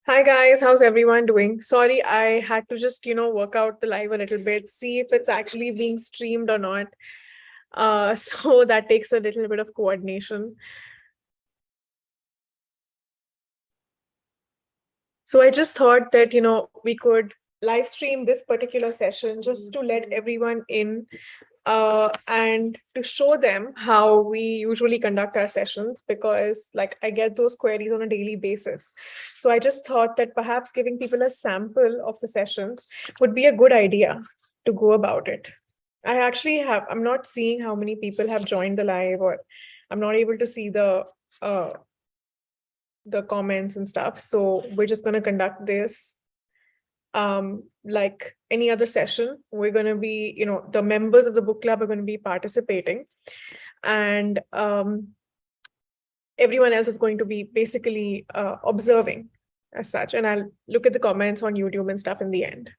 Hi guys, how's everyone doing? Sorry, I had to just, work out the live a little bit, see if it's actually being streamed or not. So that takes a little bit of coordination. So I just thought that, we could live stream this particular session just to let everyone in and to show them how we usually conduct our sessions because like I get those queries on a daily basis. So I just thought that perhaps giving people a sample of the sessions would be a good idea to go about it. I'm not seeing how many people have joined the live, or I'm not able to see uh, the comments and stuff. So we're just going to conduct this like any other session. We're going to be, the members of the book club are going to be participating, and everyone else is going to be basically observing as such. And I'll look at the comments on YouTube and stuff in the end.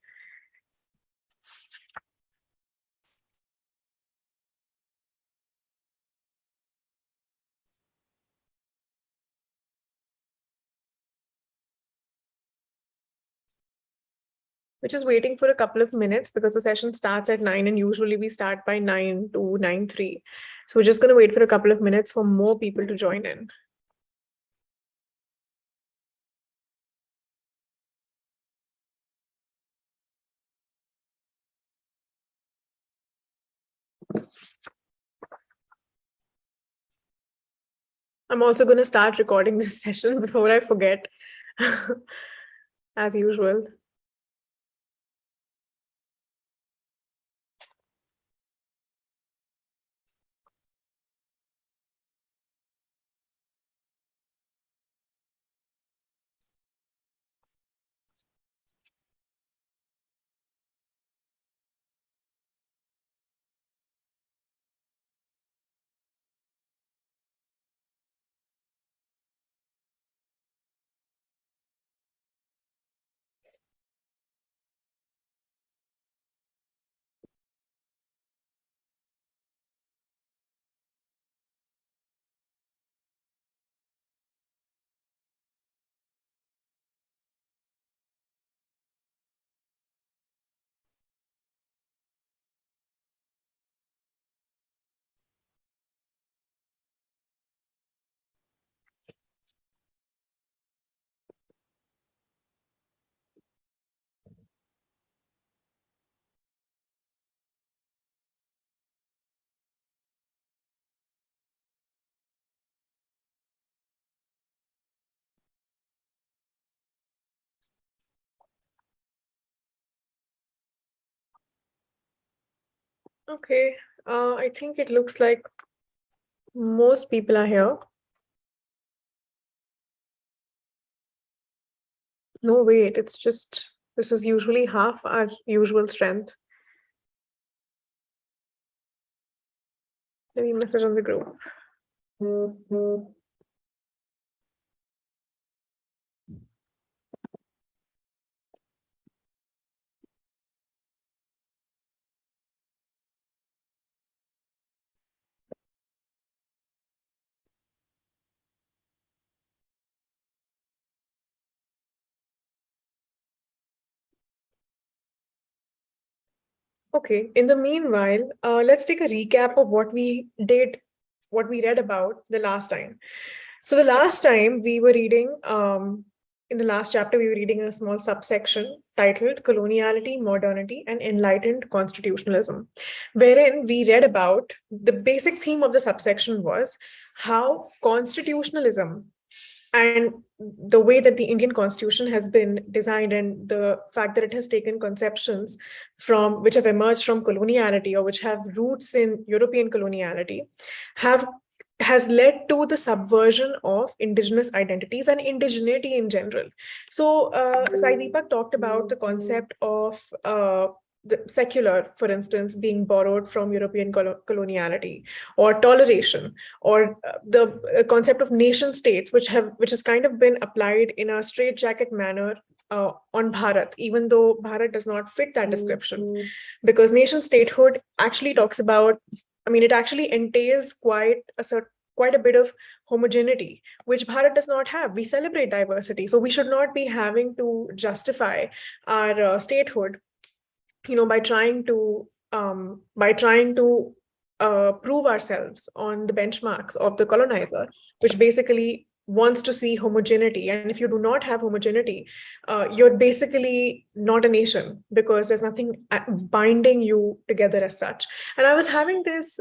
We're just waiting for a couple of minutes because the session starts at 9 and usually we start by 9 to 9:03. So we're just going to wait for a couple of minutes for more people to join in. I'm also going to start recording this session before I forget, as usual. Okay, I think it looks like most people are here. No, wait, this is usually half our usual strength. Let me message on the group. Okay, in the meanwhile, let's take a recap of what we did, what we read about the last time. So the last time we were reading, in the last chapter, we were reading a small subsection titled Coloniality, Modernity, and Enlightened Constitutionalism, wherein we read about the basic theme of the subsection was how constitutionalism and the way that the Indian constitution has been designed and the fact that it has taken conceptions from which have emerged from coloniality or which have roots in European coloniality have has led to the subversion of indigenous identities and indigeneity in general. So Sai Deepak talked about the concept of the secular, for instance, being borrowed from European coloniality, or toleration, or the concept of nation states, which has kind of been applied in a straitjacket manner on Bharat, even though Bharat does not fit that description, because nation statehood actually talks about, I mean, it actually entails quite a certain quite a bit of homogeneity, which Bharat does not have. We celebrate diversity. So we should not be having to justify our statehood, by trying to prove ourselves on the benchmarks of the colonizer, which basically wants to see homogeneity. And if you do not have homogeneity, you're basically not a nation, because there's nothing binding you together as such. And I was having this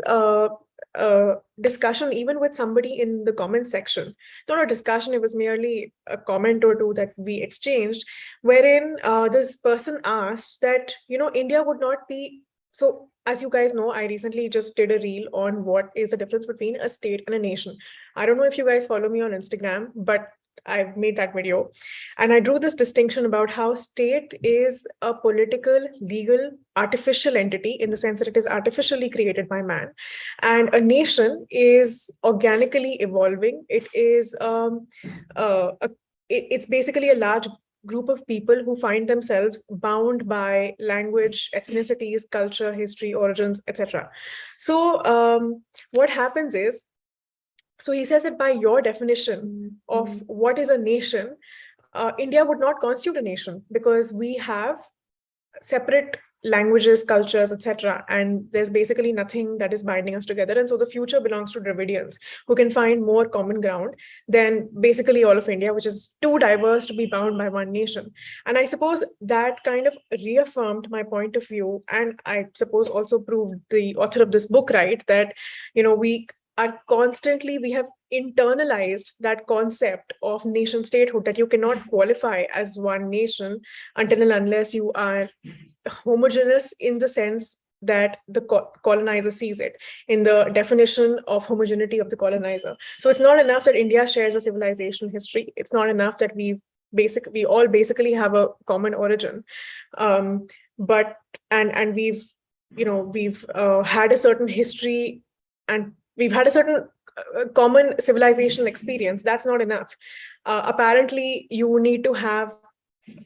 discussion even with somebody in the comment section. Not a discussion, it was merely a comment or two that we exchanged, wherein this person asked that, India would not be. So, as you guys know, I recently just did a reel on what is the difference between a state and a nation. I don't know if you guys follow me on Instagram, but I've made that video. And I drew this distinction about how state is a political, legal, artificial entity, in the sense that it is artificially created by man. And a nation is organically evolving. It is it's basically a large group of people who find themselves bound by language, ethnicities, culture, history, origins, etc. So what happens is, so he says that by your definition of what is a nation, India would not constitute a nation, because we have separate languages, cultures, etc. And there's basically nothing that is binding us together. And so the future belongs to Dravidians, who can find more common ground than basically all of India, which is too diverse to be bound by one nation. And I suppose that kind of reaffirmed my point of view. And I suppose also proved the author of this book right, that, we have internalized that concept of nation statehood, that you cannot qualify as one nation until and unless you are homogeneous in the sense that the colonizer sees it, in the definition of homogeneity of the colonizer. So it's not enough that India shares a civilization history. It's not enough that we all basically have a common origin, but we've had a certain history, and we've had a certain common civilizational experience. That's not enough. Apparently, you need to have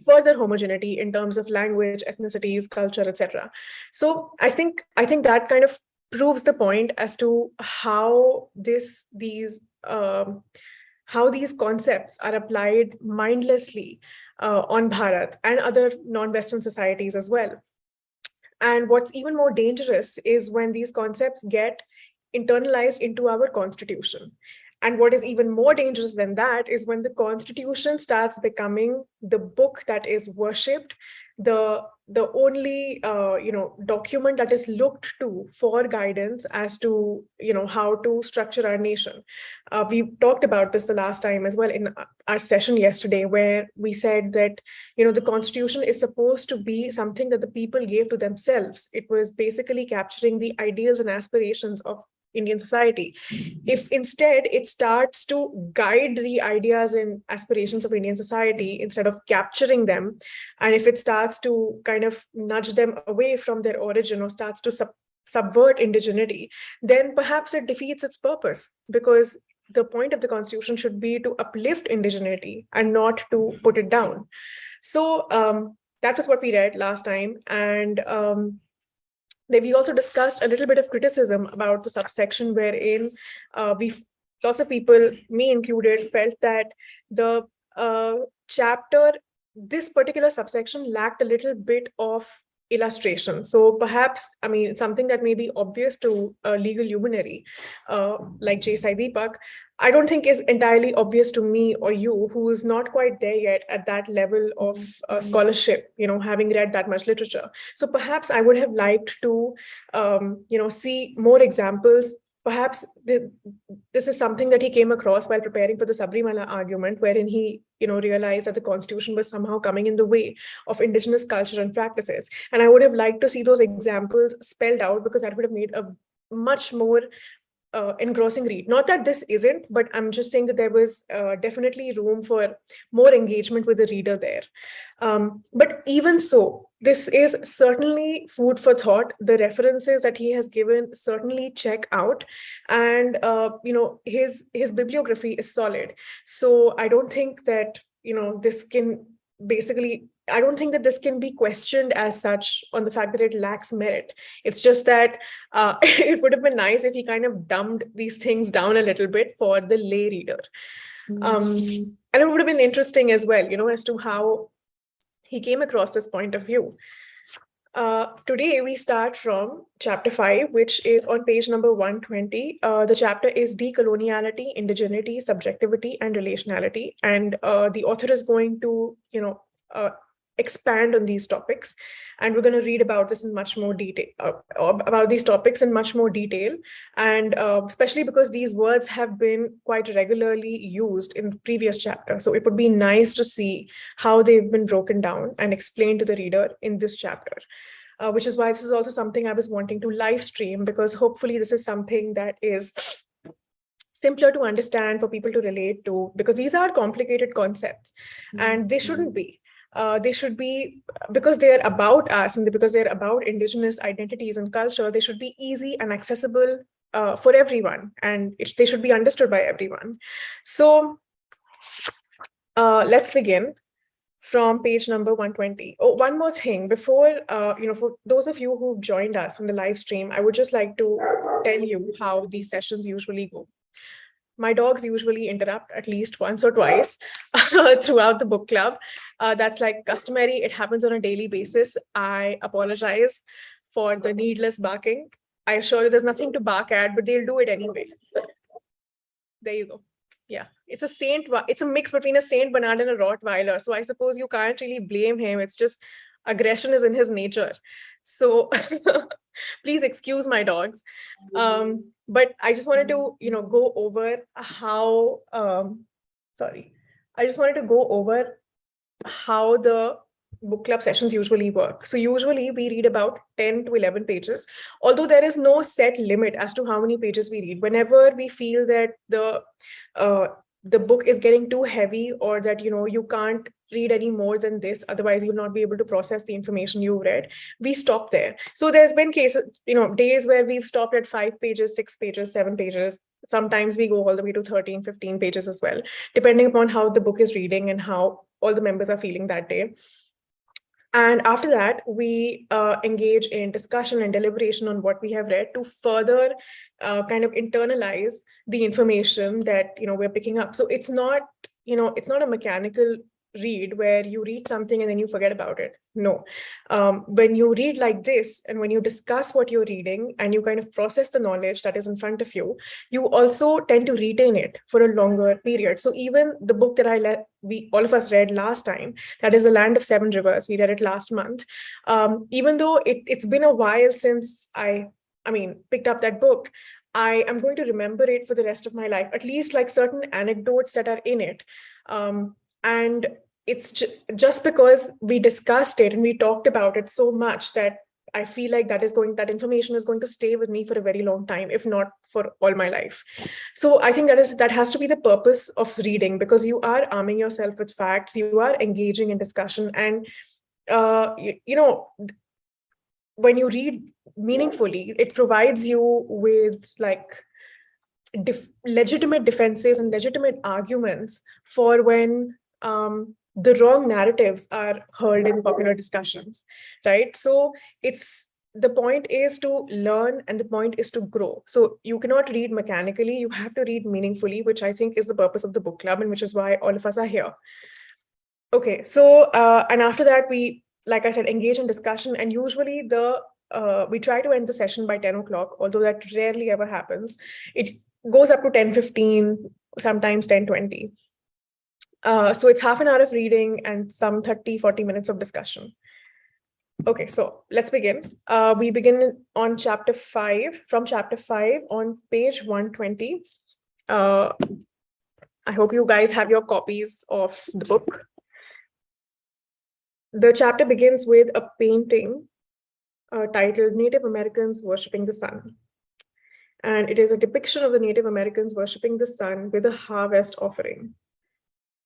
further homogeneity in terms of language, ethnicities, culture, etc. So I think that kind of proves the point as to how these concepts are applied mindlessly on Bharat and other non-Western societies as well. And what's even more dangerous is when these concepts get internalized into our constitution. And what is even more dangerous than that is when the constitution starts becoming the book that is worshipped, the only document that is looked to for guidance as to how to structure our nation. We talked about this the last time as well in our session yesterday, where we said that the constitution is supposed to be something that the people gave to themselves. It was basically capturing the ideals and aspirations of Indian society. If instead it starts to guide the ideas and aspirations of Indian society instead of capturing them, and if it starts to kind of nudge them away from their origin, or starts to subvert indigeneity, then perhaps it defeats its purpose, because the point of the constitution should be to uplift indigeneity and not to put it down. So that was what we read last time. And we also discussed a little bit of criticism about the subsection, wherein lots of people, me included, felt that the chapter, this particular subsection, lacked a little bit of illustration. So perhaps, it's something that may be obvious to a legal luminary like J. Sai Deepak, I don't think is entirely obvious to me or you, who is not quite there yet at that level of scholarship, having read that much literature. So perhaps I would have liked to, see more examples. Perhaps this is something that he came across while preparing for the Sabrimala argument, wherein he, realized that the constitution was somehow coming in the way of indigenous culture and practices. And I would have liked to see those examples spelled out, because that would have made a much more engrossing read. Not that this isn't, but I'm just saying that there was definitely room for more engagement with the reader there. But even so, this is certainly food for thought. The references that he has given certainly check out, and his bibliography is solid. So I don't think that this can basically, I don't think that this can be questioned as such on the fact that it lacks merit. It's just that it would have been nice if he kind of dumbed these things down a little bit for the lay reader. And it would have been interesting as well, as to how he came across this point of view. Today, we start from chapter 5, which is on page number 120. The chapter is Decoloniality, Indigeneity, Subjectivity, and Relationality. And the author is going to, expand on these topics. And we're going to read about this in much more detail, about these topics in much more detail. And especially because these words have been quite regularly used in previous chapters. So it would be nice to see how they've been broken down and explained to the reader in this chapter. Which is why this is also something I was wanting to live stream, because hopefully this is something that is simpler to understand for people to relate to, because these are complicated concepts and they shouldn't be. They should be, because they're about us and because they're about indigenous identities and culture, they should be easy and accessible for everyone, and they should be understood by everyone. So let's begin from page number 120. Oh, one more thing before, for those of you who've joined us on the live stream, I would just like to tell you how these sessions usually go. My dogs usually interrupt at least once or twice throughout the book club. That's like customary. It happens on a daily basis. I apologize for the needless barking. I assure you there's nothing to bark at, but they'll do it anyway. There you go. Yeah, it's a mix between a Saint Bernard and a Rottweiler. So I suppose you can't really blame him. It's just aggression is in his nature. So please excuse my dogs. But I just wanted to, go over how, I just wanted to go over how the book club sessions usually work. So usually we read about 10 to 11 pages, although there is no set limit as to how many pages we read. Whenever we feel that the book is getting too heavy, or that, you can't read any more than this, otherwise you'll not be able to process the information you read, we stop there. So there's been cases, days where we've stopped at 5 pages, 6 pages, 7 pages. Sometimes we go all the way to 13, 15 pages as well, depending upon how the book is reading and how all the members are feeling that day. And after that, we engage in discussion and deliberation on what we have read to further kind of internalize the information that we're picking up. So it's not a mechanical read where you read something and then you forget about it. No. When you read like this, and when you discuss what you're reading and you kind of process the knowledge that is in front of you, you also tend to retain it for a longer period. So even the book that all of us read last time, that is The Land of Seven Rivers, we read it last month. Even though it's been a while since I picked up that book, I am going to remember it for the rest of my life, at least like certain anecdotes that are in it. And it's just because we discussed it and we talked about it so much that I feel like that information is going to stay with me for a very long time, if not for all my life. So I think that has to be the purpose of reading, because you are arming yourself with facts, you are engaging in discussion, and when you read meaningfully, it provides you with like legitimate defenses and legitimate arguments for when the wrong narratives are heard in popular discussions, right? So the point is to learn and the point is to grow. So you cannot read mechanically, you have to read meaningfully, which I think is the purpose of the book club, and which is why all of us are here. Okay, so and after that, we, like I said, engage in discussion, and usually we try to end the session by 10 o'clock, although that rarely ever happens. It goes up to 10:15, sometimes 10:20. So it's half an hour of reading and some 30-40 minutes of discussion. Okay, so let's begin. We begin on chapter 5, from chapter 5 on page 120. I hope you guys have your copies of the book. The chapter begins with a painting titled Native Americans Worshipping the Sun. And it is a depiction of the Native Americans worshipping the sun with a harvest offering.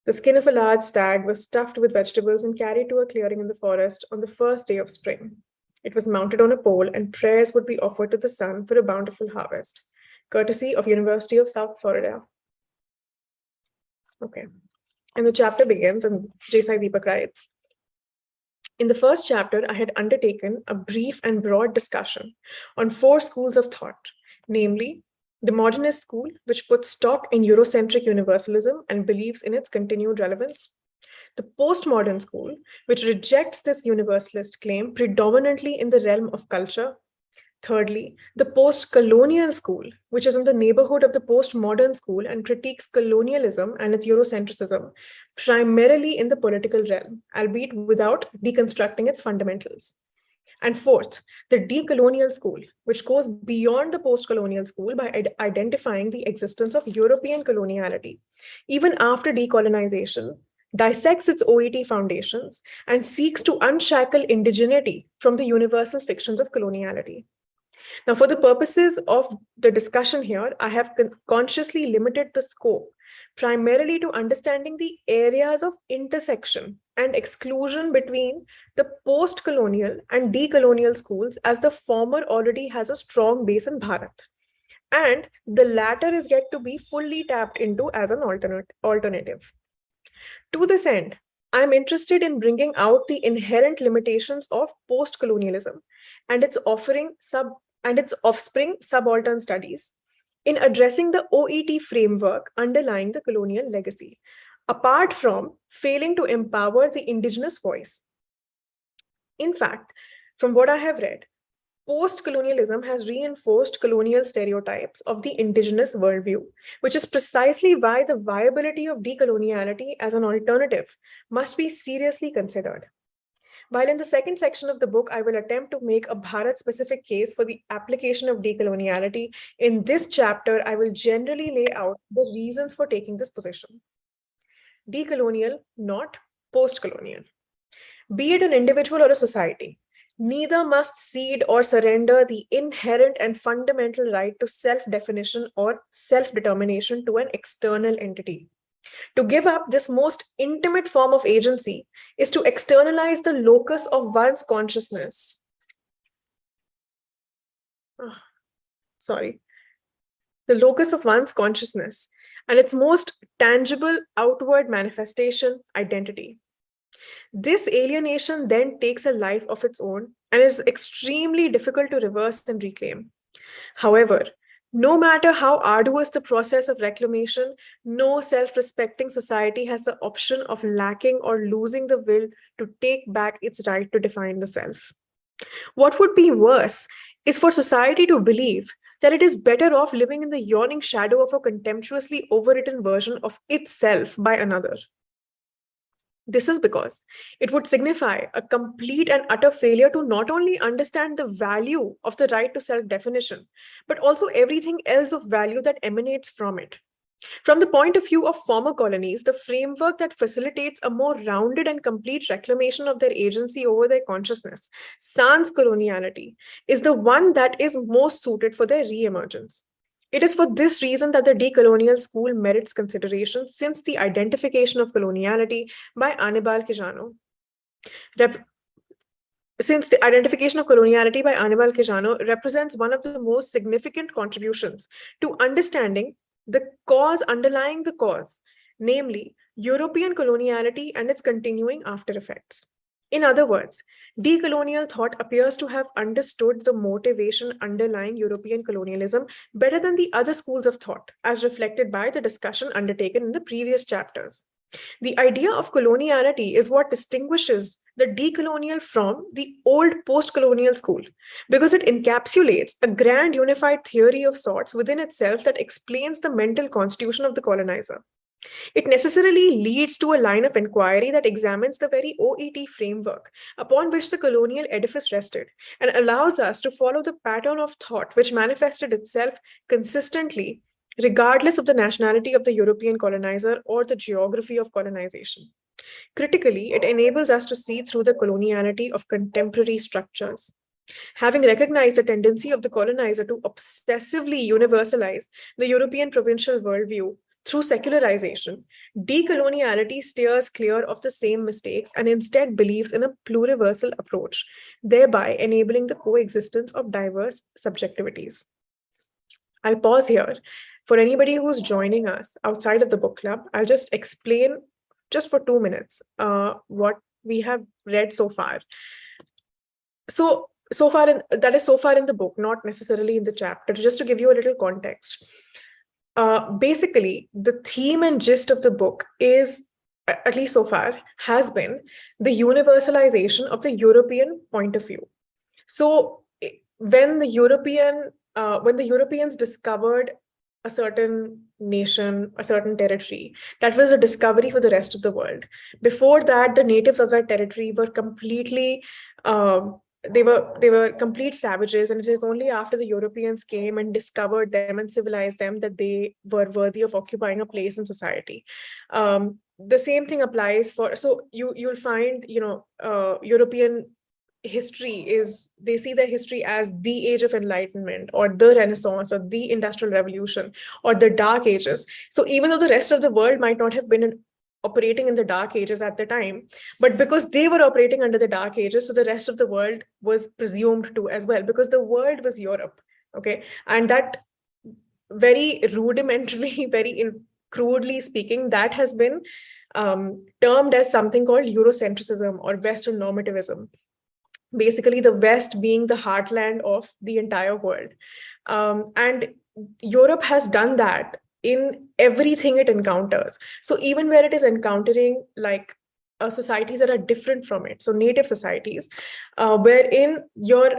The skin of a large stag was stuffed with vegetables and carried to a clearing in the forest on the first day of spring. It was mounted on a pole, and prayers would be offered to the sun for a bountiful harvest, courtesy of University of South Florida. Okay. And the chapter begins, and J.S.I. Deepak writes, in the first chapter, I had undertaken a brief and broad discussion on four schools of thought, namely, the modernist school, which puts stock in Eurocentric universalism and believes in its continued relevance. The postmodern school, which rejects this universalist claim predominantly in the realm of culture. Thirdly, the post colonial school, which is in the neighborhood of the postmodern school and critiques colonialism and its Eurocentrism, primarily in the political realm, albeit without deconstructing its fundamentals. And fourth, the decolonial school, which goes beyond the post colonial school by identifying the existence of European coloniality, even after decolonization, dissects its OET foundations, and seeks to unshackle indigeneity from the universal fictions of coloniality. Now, for the purposes of the discussion here, I have consciously limited the scope primarily to understanding the areas of intersection and exclusion between the post colonial and decolonial schools, as the former already has a strong base in Bharat. And the latter is yet to be fully tapped into as an alternative. To this end, I'm interested in bringing out the inherent limitations of post colonialism and its offspring subaltern studies in addressing the OET framework underlying the colonial legacy, apart from failing to empower the indigenous voice. In fact, from what I have read, post colonialism has reinforced colonial stereotypes of the indigenous worldview, which is precisely why the viability of decoloniality as an alternative must be seriously considered. While in the second section of the book, I will attempt to make a Bharat specific case for the application of decoloniality, in this chapter, I will generally lay out the reasons for taking this position. Decolonial, not post colonial. Be it an individual or a society, neither must cede or surrender the inherent and fundamental right to self definition or self determination to an external entity. To give up this most intimate form of agency is to externalize the locus of one's consciousness. The locus of one's consciousness and its most tangible outward manifestation, identity. This alienation then takes a life of its own and is extremely difficult to reverse and reclaim. However, no matter how arduous the process of reclamation, no self-respecting society has the option of lacking or losing the will to take back its right to define the self. What would be worse is for society to believe that it is better off living in the yawning shadow of a contemptuously overwritten version of itself by another. This is because it would signify a complete and utter failure to not only understand the value of the right to self-definition, but also everything else of value that emanates from it. From the point of view of former colonies, the framework that facilitates a more rounded and complete reclamation of their agency over their consciousness, sans coloniality, is the one that is most suited for their re-emergence. It is for this reason that the decolonial school merits consideration since the identification of coloniality by Anibal Quijano. Since the identification of coloniality by Anibal Quijano represents one of the most significant contributions to understanding the cause underlying the cause, namely European coloniality and its continuing after effects. In other words, decolonial thought appears to have understood the motivation underlying European colonialism better than the other schools of thought, as reflected by the discussion undertaken in the previous chapters. The idea of coloniality is what distinguishes the decolonial from the old post-colonial school, because it encapsulates a grand unified theory of sorts within itself that explains the mental constitution of the colonizer. It necessarily leads to a line of inquiry that examines the very OET framework upon which the colonial edifice rested and allows us to follow the pattern of thought which manifested itself consistently, regardless of the nationality of the European colonizer or the geography of colonization. Critically, it enables us to see through the coloniality of contemporary structures. Having recognized the tendency of the colonizer to obsessively universalize the European provincial worldview through secularization, decoloniality steers clear of the same mistakes and instead believes in a pluriversal approach, thereby enabling the coexistence of diverse subjectivities. I'll pause here. For anybody who's joining us outside of the book club, I'll just explain just for 2 minutes what we have read so far. That is so far in the book, not necessarily in the chapter. Just to give you a little context, basically the theme and gist of the book is, at least so far, has been the universalization of the European point of view. So when the Europeans discovered a certain nation, a certain territory, that was a discovery for the rest of the world. Before that, the natives of that territory were completely they were complete savages, and it is only after the Europeans came and discovered them and civilized them that they were worthy of occupying a place in society. The same thing applies for, so you'll find, European history is, they see their history as the age of enlightenment or the Renaissance or the Industrial Revolution or the Dark Ages. So even though the rest of the world might not have been operating in the Dark Ages at the time, but because they were operating under the Dark Ages, so the rest of the world was presumed to as well, because the world was Europe. Okay. And that, very rudimentarily, crudely speaking, that has been termed as something called Eurocentrism or Western normativism. Basically, the West being the heartland of the entire world. And Europe has done that in everything it encounters. So even where it is encountering like societies that are different from it, so native societies, wherein your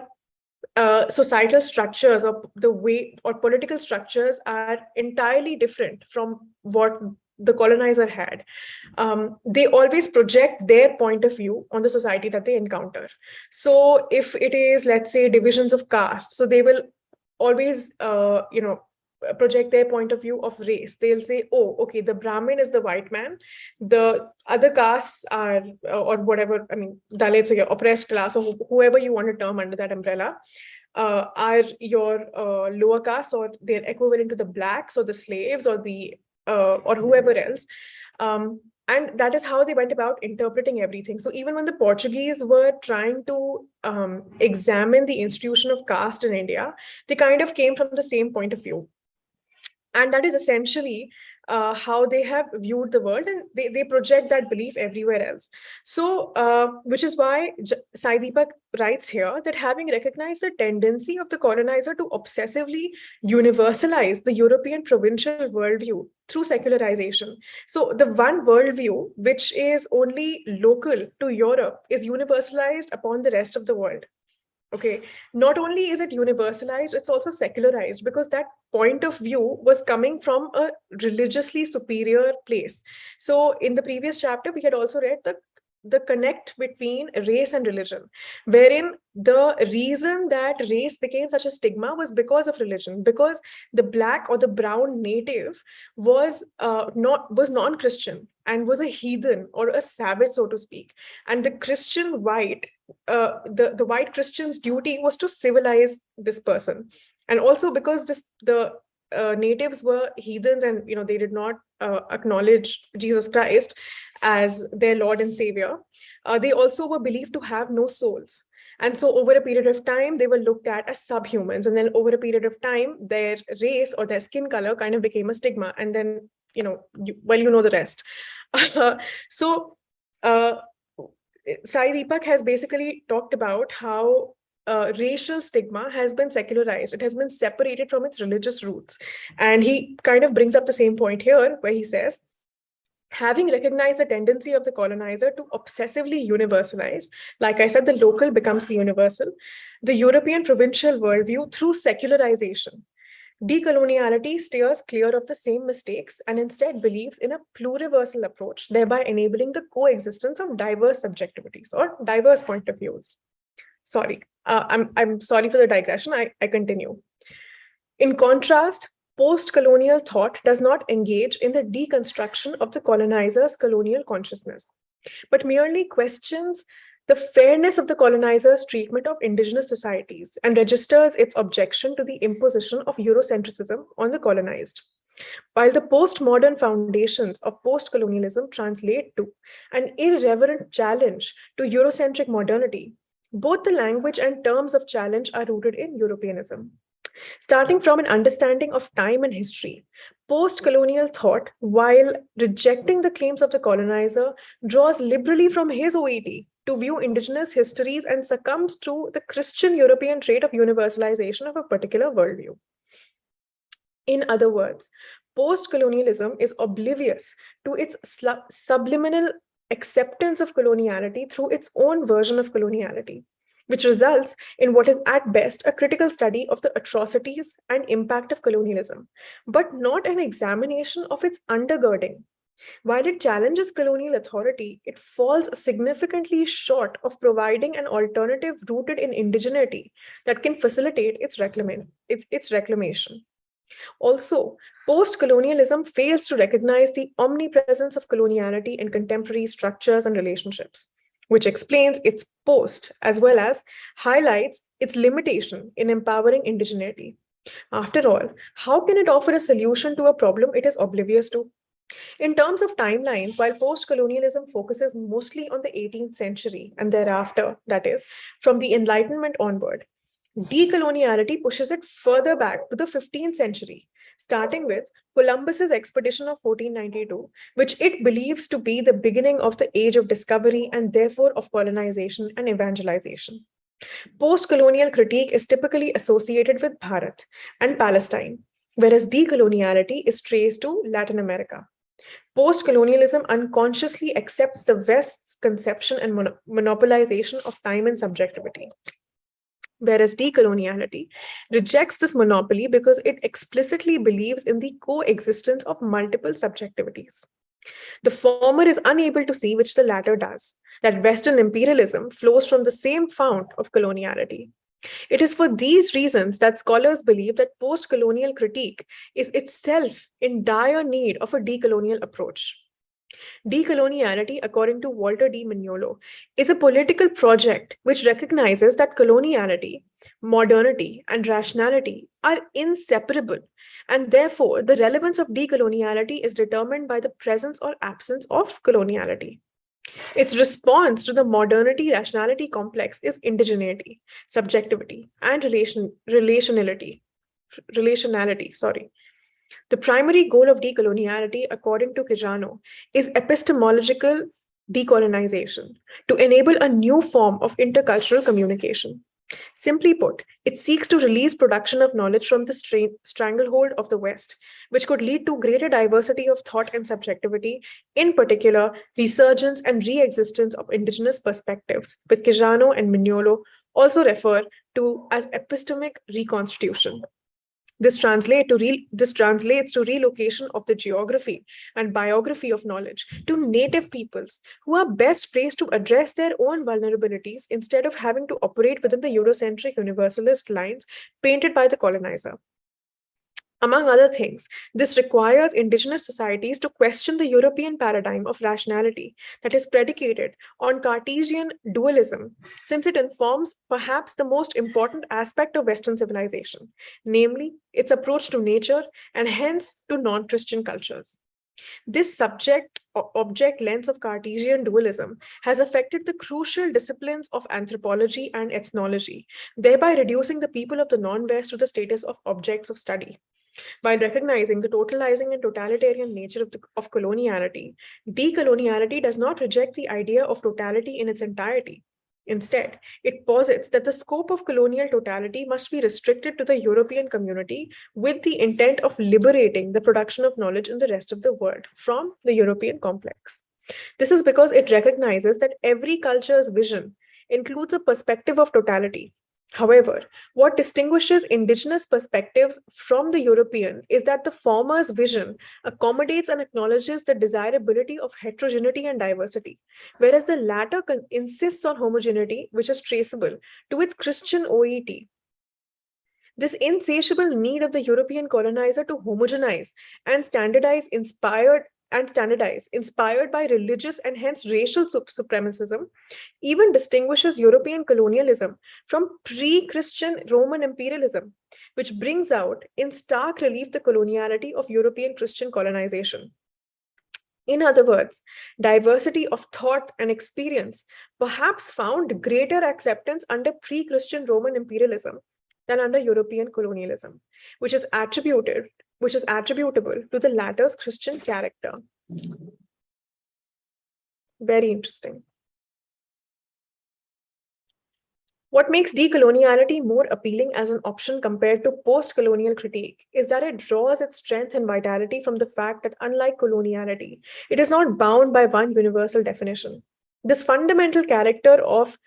societal structures or the way or political structures are entirely different from what the colonizer had, they always project their point of view on the society that they encounter. So if it is, let's say, divisions of caste, so they will always project their point of view of race. They'll say, oh, okay, the Brahmin is the white man, the other castes are, or whatever, I mean, Dalits or your oppressed class or whoever you want to term under that umbrella, are your lower caste, or they're equivalent to the blacks or the slaves or the or whoever else. And that is how they went about interpreting everything. So even when the Portuguese were trying to examine the institution of caste in India, they kind of came from the same point of view. And that is essentially how they have viewed the world, and they project that belief everywhere else. So, which is why Sai Deepak writes here that having recognized the tendency of the colonizer to obsessively universalize the European provincial worldview through secularization. So the one worldview which is only local to Europe is universalized upon the rest of the world. Okay, not only is it universalized, it's also secularized, because that point of view was coming from a religiously superior place. So in the previous chapter, we had also read the connect between race and religion, wherein the reason that race became such a stigma was because of religion, because the black or the brown native was non-Christian and was a heathen or a savage, so to speak. And the Christian white, the white Christian's duty was to civilize this person. And also because the natives were heathens, and they did not acknowledge Jesus Christ as their Lord and Savior, they also were believed to have no souls. And so over a period of time, they were looked at as subhumans. And then over a period of time, their race or their skin color kind of became a stigma. And then, you know the rest. So Sai Deepak has basically talked about how racial stigma has been secularized. It has been separated from its religious roots. And he kind of brings up the same point here, where he says, having recognized the tendency of the colonizer to obsessively universalize, like I said, the local becomes the universal, the European provincial worldview through secularization. Decoloniality steers clear of the same mistakes and instead believes in a pluriversal approach, thereby enabling the coexistence of diverse subjectivities or diverse point of views. Sorry, I'm sorry for the digression. I continue. In contrast, post-colonial thought does not engage in the deconstruction of the colonizer's colonial consciousness, but merely questions the fairness of the colonizer's treatment of indigenous societies and registers its objection to the imposition of Eurocentrism on the colonized. While the postmodern foundations of post-colonialism translate to an irreverent challenge to Eurocentric modernity, both the language and terms of challenge are rooted in Europeanism. Starting from an understanding of time and history, post colonial thought, while rejecting the claims of the colonizer, draws liberally from his OET to view indigenous histories and succumbs to the Christian European trait of universalization of a particular worldview. In other words, post colonialism is oblivious to its subliminal acceptance of coloniality through its own version of coloniality, which results in what is at best a critical study of the atrocities and impact of colonialism, but not an examination of its undergirding. While it challenges colonial authority, it falls significantly short of providing an alternative rooted in indigeneity that can facilitate its reclamation. Also, post colonialism fails to recognize the omnipresence of coloniality in contemporary structures and relationships, which explains its post as well as highlights its limitation in empowering indigeneity. After all, how can it offer a solution to a problem it is oblivious to? In terms of timelines, while post colonialism focuses mostly on the 18th century and thereafter, that is, from the Enlightenment onward, decoloniality pushes it further back to the 15th century, starting with Columbus's expedition of 1492, which it believes to be the beginning of the age of discovery and therefore of colonization and evangelization. Post colonial critique is typically associated with Bharat and Palestine, whereas decoloniality is traced to Latin America. Post colonialism unconsciously accepts the West's conception and monopolization of time and subjectivity, whereas decoloniality rejects this monopoly because it explicitly believes in the coexistence of multiple subjectivities. The former is unable to see, which the latter does, that Western imperialism flows from the same fount of coloniality. It is for these reasons that scholars believe that post colonial critique is itself in dire need of a decolonial approach. Decoloniality, according to Walter D. Mignolo, is a political project which recognizes that coloniality, modernity, and rationality are inseparable, and therefore the relevance of decoloniality is determined by the presence or absence of coloniality. Its response to the modernity rationality complex is indigeneity, subjectivity, and relationality. Sorry. The primary goal of decoloniality, according to Quijano, is epistemological decolonization to enable a new form of intercultural communication. Simply put, it seeks to release production of knowledge from the stranglehold of the West, which could lead to greater diversity of thought and subjectivity, in particular, resurgence and re-existence of indigenous perspectives, which Quijano and Mignolo also refer to as epistemic reconstitution. This translates to relocation of the geography and biography of knowledge to native peoples who are best placed to address their own vulnerabilities instead of having to operate within the Eurocentric universalist lines painted by the colonizer. Among other things, this requires indigenous societies to question the European paradigm of rationality that is predicated on Cartesian dualism, since it informs perhaps the most important aspect of Western civilization, namely its approach to nature and hence to non Christian cultures. This subject object lens of Cartesian dualism has affected the crucial disciplines of anthropology and ethnology, thereby reducing the people of the non West to the status of objects of study. While recognizing the totalizing and totalitarian nature of coloniality, decoloniality does not reject the idea of totality in its entirety. Instead, it posits that the scope of colonial totality must be restricted to the European community with the intent of liberating the production of knowledge in the rest of the world from the European complex. This is because it recognizes that every culture's vision includes a perspective of totality. However, what distinguishes indigenous perspectives from the European is that the former's vision accommodates and acknowledges the desirability of heterogeneity and diversity, whereas the latter insists on homogeneity, which is traceable to its Christian OET. This insatiable need of the European colonizer to homogenize and standardize, inspired by religious and hence racial supremacism, even distinguishes European colonialism from pre Christian Roman imperialism, which brings out in stark relief the coloniality of European Christian colonization. In other words, diversity of thought and experience perhaps found greater acceptance under pre Christian Roman imperialism, than under European colonialism, which is attributable to the latter's Christian character. Very interesting. What makes decoloniality more appealing as an option compared to post-colonial critique is that it draws its strength and vitality from the fact that, unlike coloniality, it is not bound by one universal definition. This fundamental character of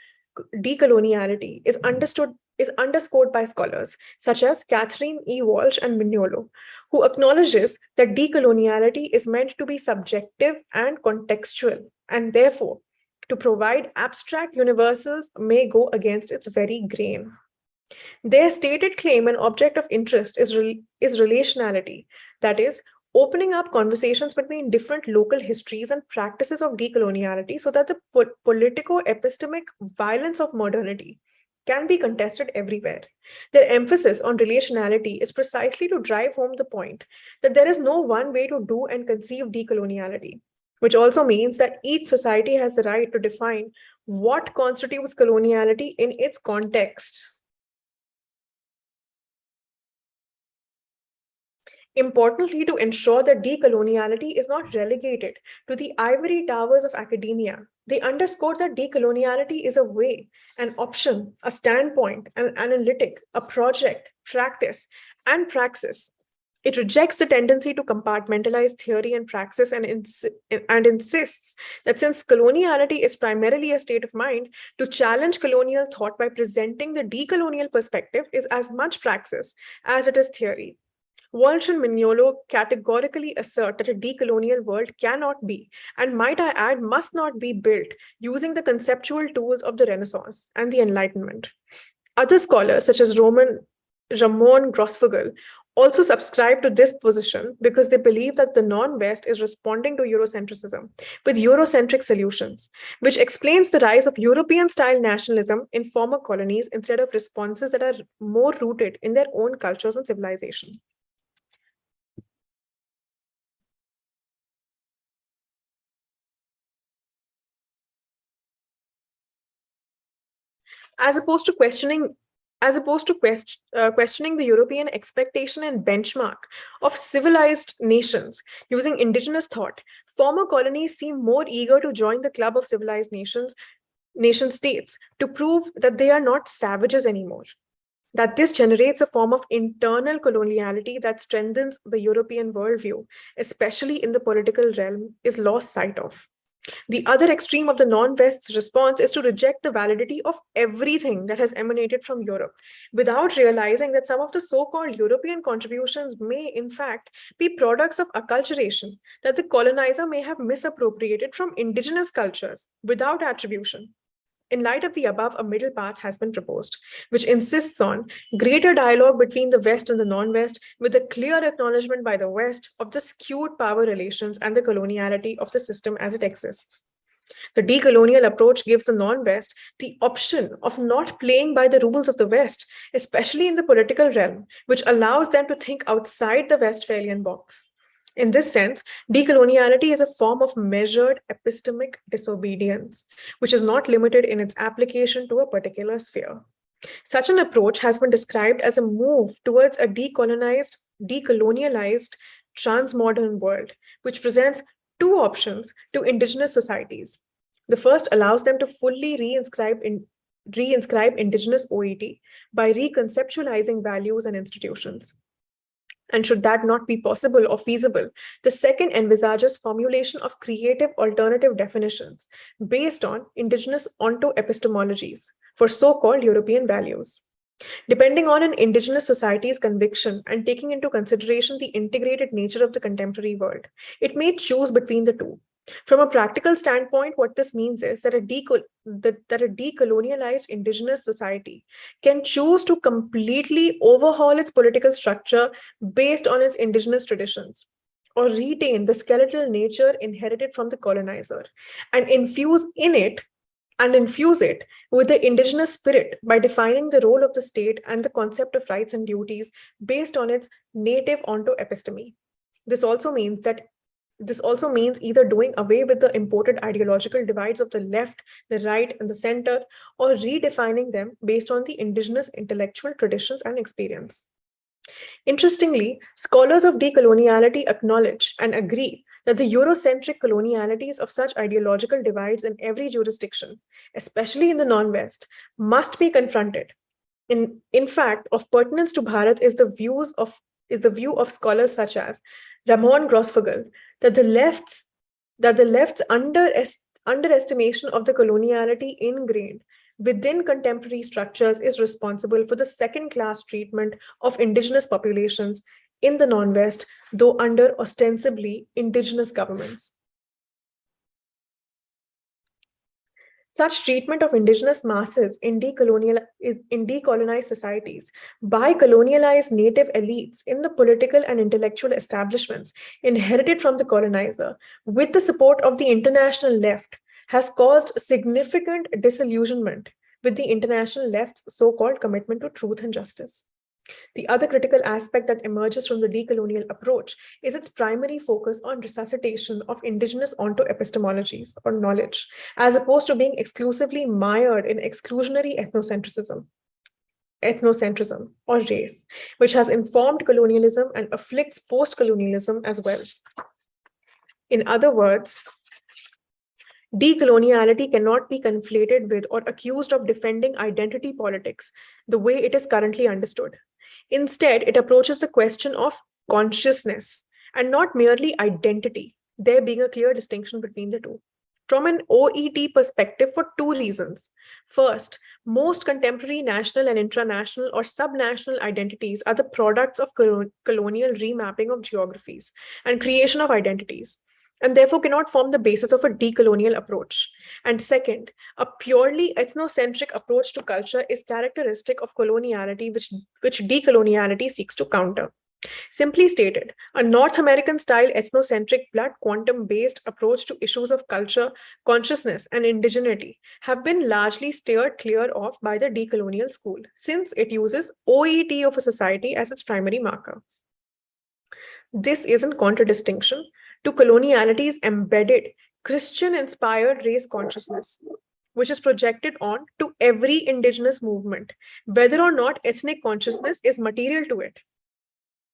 decoloniality is underscored by scholars such as Catherine E. Walsh and Mignolo, who acknowledges that decoloniality is meant to be subjective and contextual, and therefore to provide abstract universals may go against its very grain. Their stated claim and object of interest is relationality, that is, opening up conversations between different local histories and practices of decoloniality so that the politico-epistemic violence of modernity can be contested everywhere. Their emphasis on relationality is precisely to drive home the point that there is no one way to do and conceive decoloniality, which also means that each society has the right to define what constitutes coloniality in its context. Importantly, to ensure that decoloniality is not relegated to the ivory towers of academia, they underscore that decoloniality is a way, an option, a standpoint, an analytic, a project, practice, and praxis. It rejects the tendency to compartmentalize theory and praxis and insists that since coloniality is primarily a state of mind, to challenge colonial thought by presenting the decolonial perspective is as much praxis as it is theory. Walsh and Mignolo categorically assert that a decolonial world cannot be, and might I add, must not be built using the conceptual tools of the Renaissance and the Enlightenment. Other scholars, such as Ramon Grossfogel, also subscribe to this position because they believe that the non-West is responding to Eurocentrism with Eurocentric solutions, which explains the rise of European-style nationalism in former colonies instead of responses that are more rooted in their own cultures and civilization. As opposed to questioning the European expectation and benchmark of civilized nations using indigenous thought, former colonies seem more eager to join the club of civilized nation states to prove that they are not savages anymore. That this generates a form of internal coloniality that strengthens the European worldview, especially in the political realm, is lost sight of. The other extreme of the non-West's response is to reject the validity of everything that has emanated from Europe, without realizing that some of the so-called European contributions may, in fact, be products of acculturation that the colonizer may have misappropriated from indigenous cultures without attribution. In light of the above, a middle path has been proposed, which insists on greater dialogue between the West and the non-West, with a clear acknowledgement by the West of the skewed power relations and the coloniality of the system as it exists. The decolonial approach gives the non-West the option of not playing by the rules of the West, especially in the political realm, which allows them to think outside the Westphalian box. In this sense, decoloniality is a form of measured epistemic disobedience, which is not limited in its application to a particular sphere. Such an approach has been described as a move towards a decolonialized, transmodern world, which presents two options to indigenous societies. The first allows them to fully reinscribe indigenous OET by reconceptualizing values and institutions. And should that not be possible or feasible, the second envisages formulation of creative alternative definitions based on indigenous onto-epistemologies for so-called European values. Depending on an indigenous society's conviction and taking into consideration the integrated nature of the contemporary world, it may choose between the two. From a practical standpoint, what this means is that a decolonialized indigenous society can choose to completely overhaul its political structure based on its indigenous traditions, or retain the skeletal nature inherited from the colonizer, and infuse it with the indigenous spirit by defining the role of the state and the concept of rights and duties based on its native onto episteme. This also means that This also means either doing away with the imported ideological divides of the left, the right, and the center, or redefining them based on the indigenous intellectual traditions and experience. Interestingly, scholars of decoloniality acknowledge and agree that the Eurocentric colonialities of such ideological divides in every jurisdiction, especially in the non West, must be confronted. In fact, of pertinence to Bharat is the view of scholars such as Ramon Grosfoguel that the left's underestimation of the coloniality ingrained within contemporary structures is responsible for the second-class treatment of indigenous populations in the non-West, though under ostensibly indigenous governments. Such treatment of indigenous masses in decolonized societies by colonialized native elites in the political and intellectual establishments inherited from the colonizer, with the support of the international left, has caused significant disillusionment with the international left's so-called commitment to truth and justice. The other critical aspect that emerges from the decolonial approach is its primary focus on resuscitation of indigenous onto epistemologies or knowledge, as opposed to being exclusively mired in exclusionary ethnocentrism or race, which has informed colonialism and afflicts post-colonialism as well. In other words, decoloniality cannot be conflated with or accused of defending identity politics the way it is currently understood. Instead, it approaches the question of consciousness and not merely identity, there being a clear distinction between the two. From an OET perspective, for two reasons. First, most contemporary national and intranational or subnational identities are the products of colonial remapping of geographies and creation of identities, and therefore cannot form the basis of a decolonial approach. And second, a purely ethnocentric approach to culture is characteristic of coloniality, which decoloniality seeks to counter. Simply stated, a North American style ethnocentric blood quantum based approach to issues of culture, consciousness, and indigeneity have been largely steered clear of by the decolonial school, since it uses OET of a society as its primary marker. This is in contradistinction to coloniality's embedded Christian-inspired race consciousness, which is projected on to every indigenous movement, whether or not ethnic consciousness is material to it.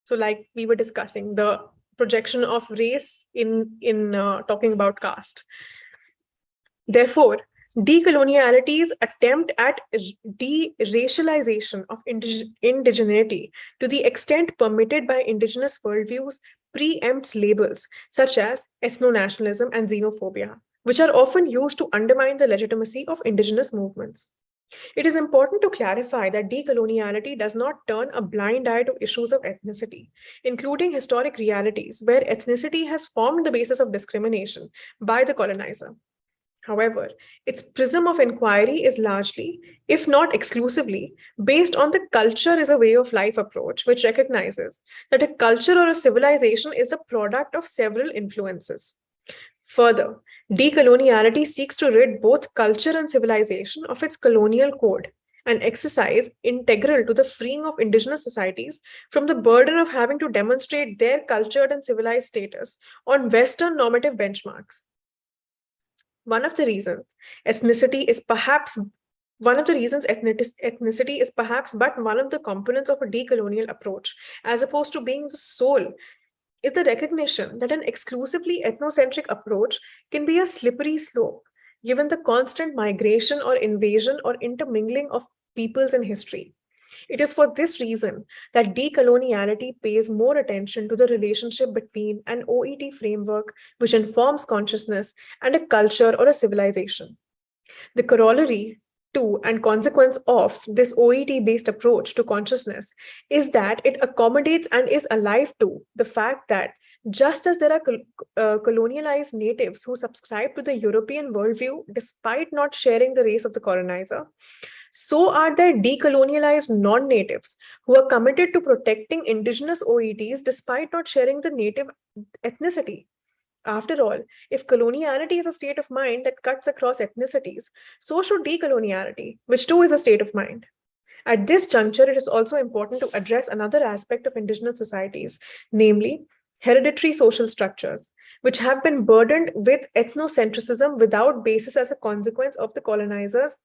So, like we were discussing, the projection of race in talking about caste. Therefore, decoloniality's attempt at de-racialization of indigeneity to the extent permitted by indigenous worldviews preempts labels such as ethno-nationalism and xenophobia, which are often used to undermine the legitimacy of indigenous movements. It is important to clarify that decoloniality does not turn a blind eye to issues of ethnicity, including historic realities where ethnicity has formed the basis of discrimination by the colonizer. However, its prism of inquiry is largely, if not exclusively, based on the culture is a way of life approach, which recognizes that a culture or a civilization is the product of several influences. Further, decoloniality seeks to rid both culture and civilization of its colonial code, an exercise integral to the freeing of indigenous societies from the burden of having to demonstrate their cultured and civilized status on Western normative benchmarks. One of the reasons ethnicity is perhaps ethnicity is perhaps but one of the components of a decolonial approach, as opposed to being the sole, is the recognition that an exclusively ethnocentric approach can be a slippery slope, given the constant migration or invasion or intermingling of peoples in history. It is for this reason that decoloniality pays more attention to the relationship between an OET framework which informs consciousness and a culture or a civilization. The corollary to and consequence of this OET-based approach to consciousness is that it accommodates and is alive to the fact that just as there are colonialized natives who subscribe to the European worldview despite not sharing the race of the colonizer, so are there decolonialized non-natives who are committed to protecting indigenous OETs despite not sharing the native ethnicity. After all, if coloniality is a state of mind that cuts across ethnicities, so should decoloniality, which too is a state of mind. At this juncture, it is also important to address another aspect of indigenous societies, namely hereditary social structures, which have been burdened with ethnocentrism without basis as a consequence of the colonizers'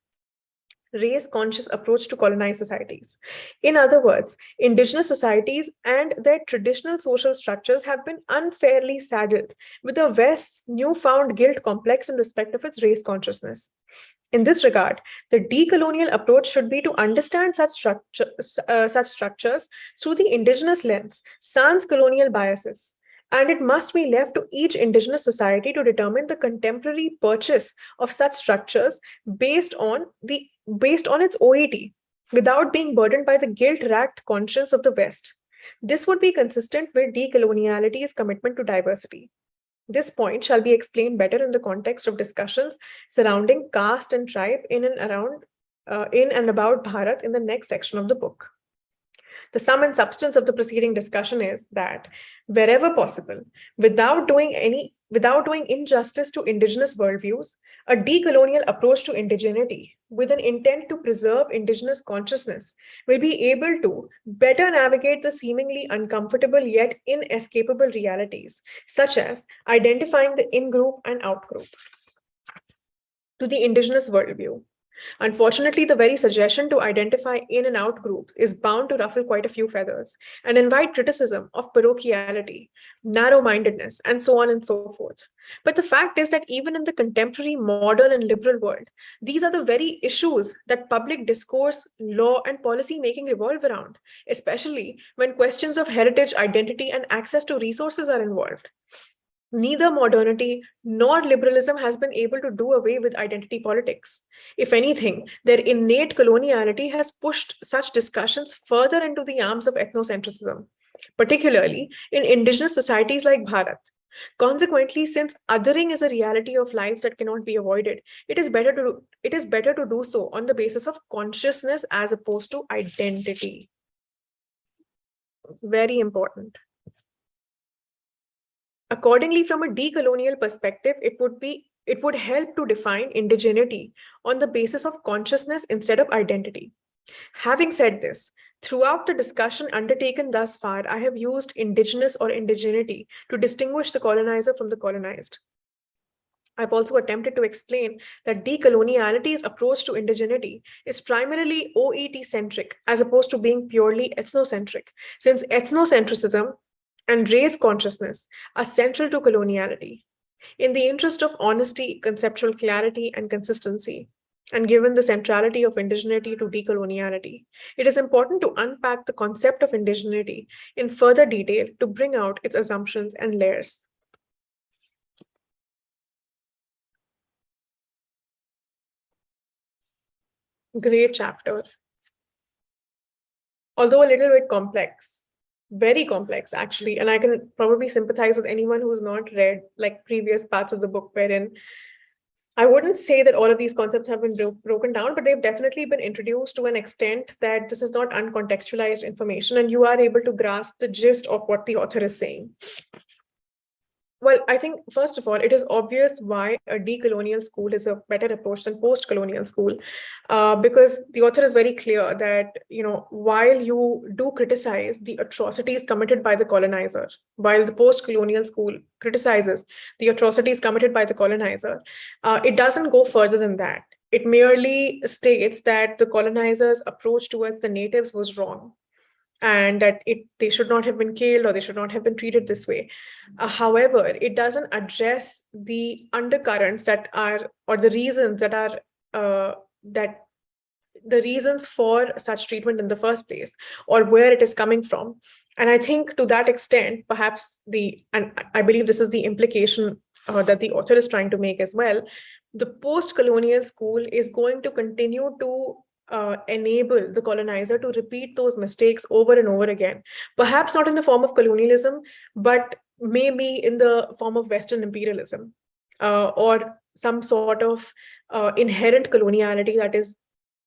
race-conscious approach to colonized societies. In other words, indigenous societies and their traditional social structures have been unfairly saddled with the West's newfound guilt complex in respect of its race consciousness. In this regard, the decolonial approach should be to understand such structures through the indigenous lens, sans colonial biases. And it must be left to each indigenous society to determine the contemporary purchase of such structures based on its OET, without being burdened by the guilt-racked conscience of the West. This would be consistent with decoloniality's commitment to diversity. This point shall be explained better in the context of discussions surrounding caste and tribe in and about Bharat in the next section of the book. The sum and substance of the preceding discussion is that wherever possible, without doing injustice to indigenous worldviews, a decolonial approach to indigeneity with an intent to preserve indigenous consciousness will be able to better navigate the seemingly uncomfortable yet inescapable realities, such as identifying the in-group and out-group. To the indigenous worldview, unfortunately, the very suggestion to identify in and out groups is bound to ruffle quite a few feathers and invite criticism of parochiality, narrow-mindedness, and so on and so forth. But the fact is that even in the contemporary modern and liberal world, these are the very issues that public discourse, law, and policy making revolve around, especially when questions of heritage, identity, and access to resources are involved. Neither modernity nor liberalism has been able to do away with identity politics. If anything, their innate coloniality has pushed such discussions further into the arms of ethnocentrism, particularly in indigenous societies like Bharat. Consequently, since othering is a reality of life that cannot be avoided, it is better to do so on the basis of consciousness as opposed to identity. Very important. Accordingly, from a decolonial perspective, it would help to define indigeneity on the basis of consciousness instead of identity. Having said this, throughout the discussion undertaken thus far, I have used indigenous or indigeneity to distinguish the colonizer from the colonized. I've also attempted to explain that decoloniality's approach to indigeneity is primarily OET-centric as opposed to being purely ethnocentric, since ethnocentrism and race consciousness are central to coloniality. In the interest of honesty, conceptual clarity, and consistency, and given the centrality of indigeneity to decoloniality, it is important to unpack the concept of indigeneity in further detail to bring out its assumptions and layers. Great chapter. Although a little bit complex, very complex actually, and I can probably sympathize with anyone who's not read like previous parts of the book, wherein I wouldn't say that all of these concepts have been broken down, but they've definitely been introduced to an extent that this is not uncontextualized information and you are able to grasp the gist of what the author is saying. Well, I think, first of all, it is obvious why a decolonial school is a better approach than post-colonial school, because the author is very clear that, while you do criticize the atrocities committed by the colonizer, while the post-colonial school criticizes the atrocities committed by the colonizer, it doesn't go further than that. It merely states that the colonizer's approach towards the natives was wrong, and that they should not have been killed or they should not have been treated this way. However, it doesn't address the undercurrents that are, or the reasons that are, that the reasons for such treatment in the first place, or where it is coming from. And I think to that extent, perhaps and I believe this is the implication that the author is trying to make as well, the post-colonial school is going to continue to enable the colonizer to repeat those mistakes over and over again, perhaps not in the form of colonialism, but maybe in the form of Western imperialism, or some sort of inherent coloniality that is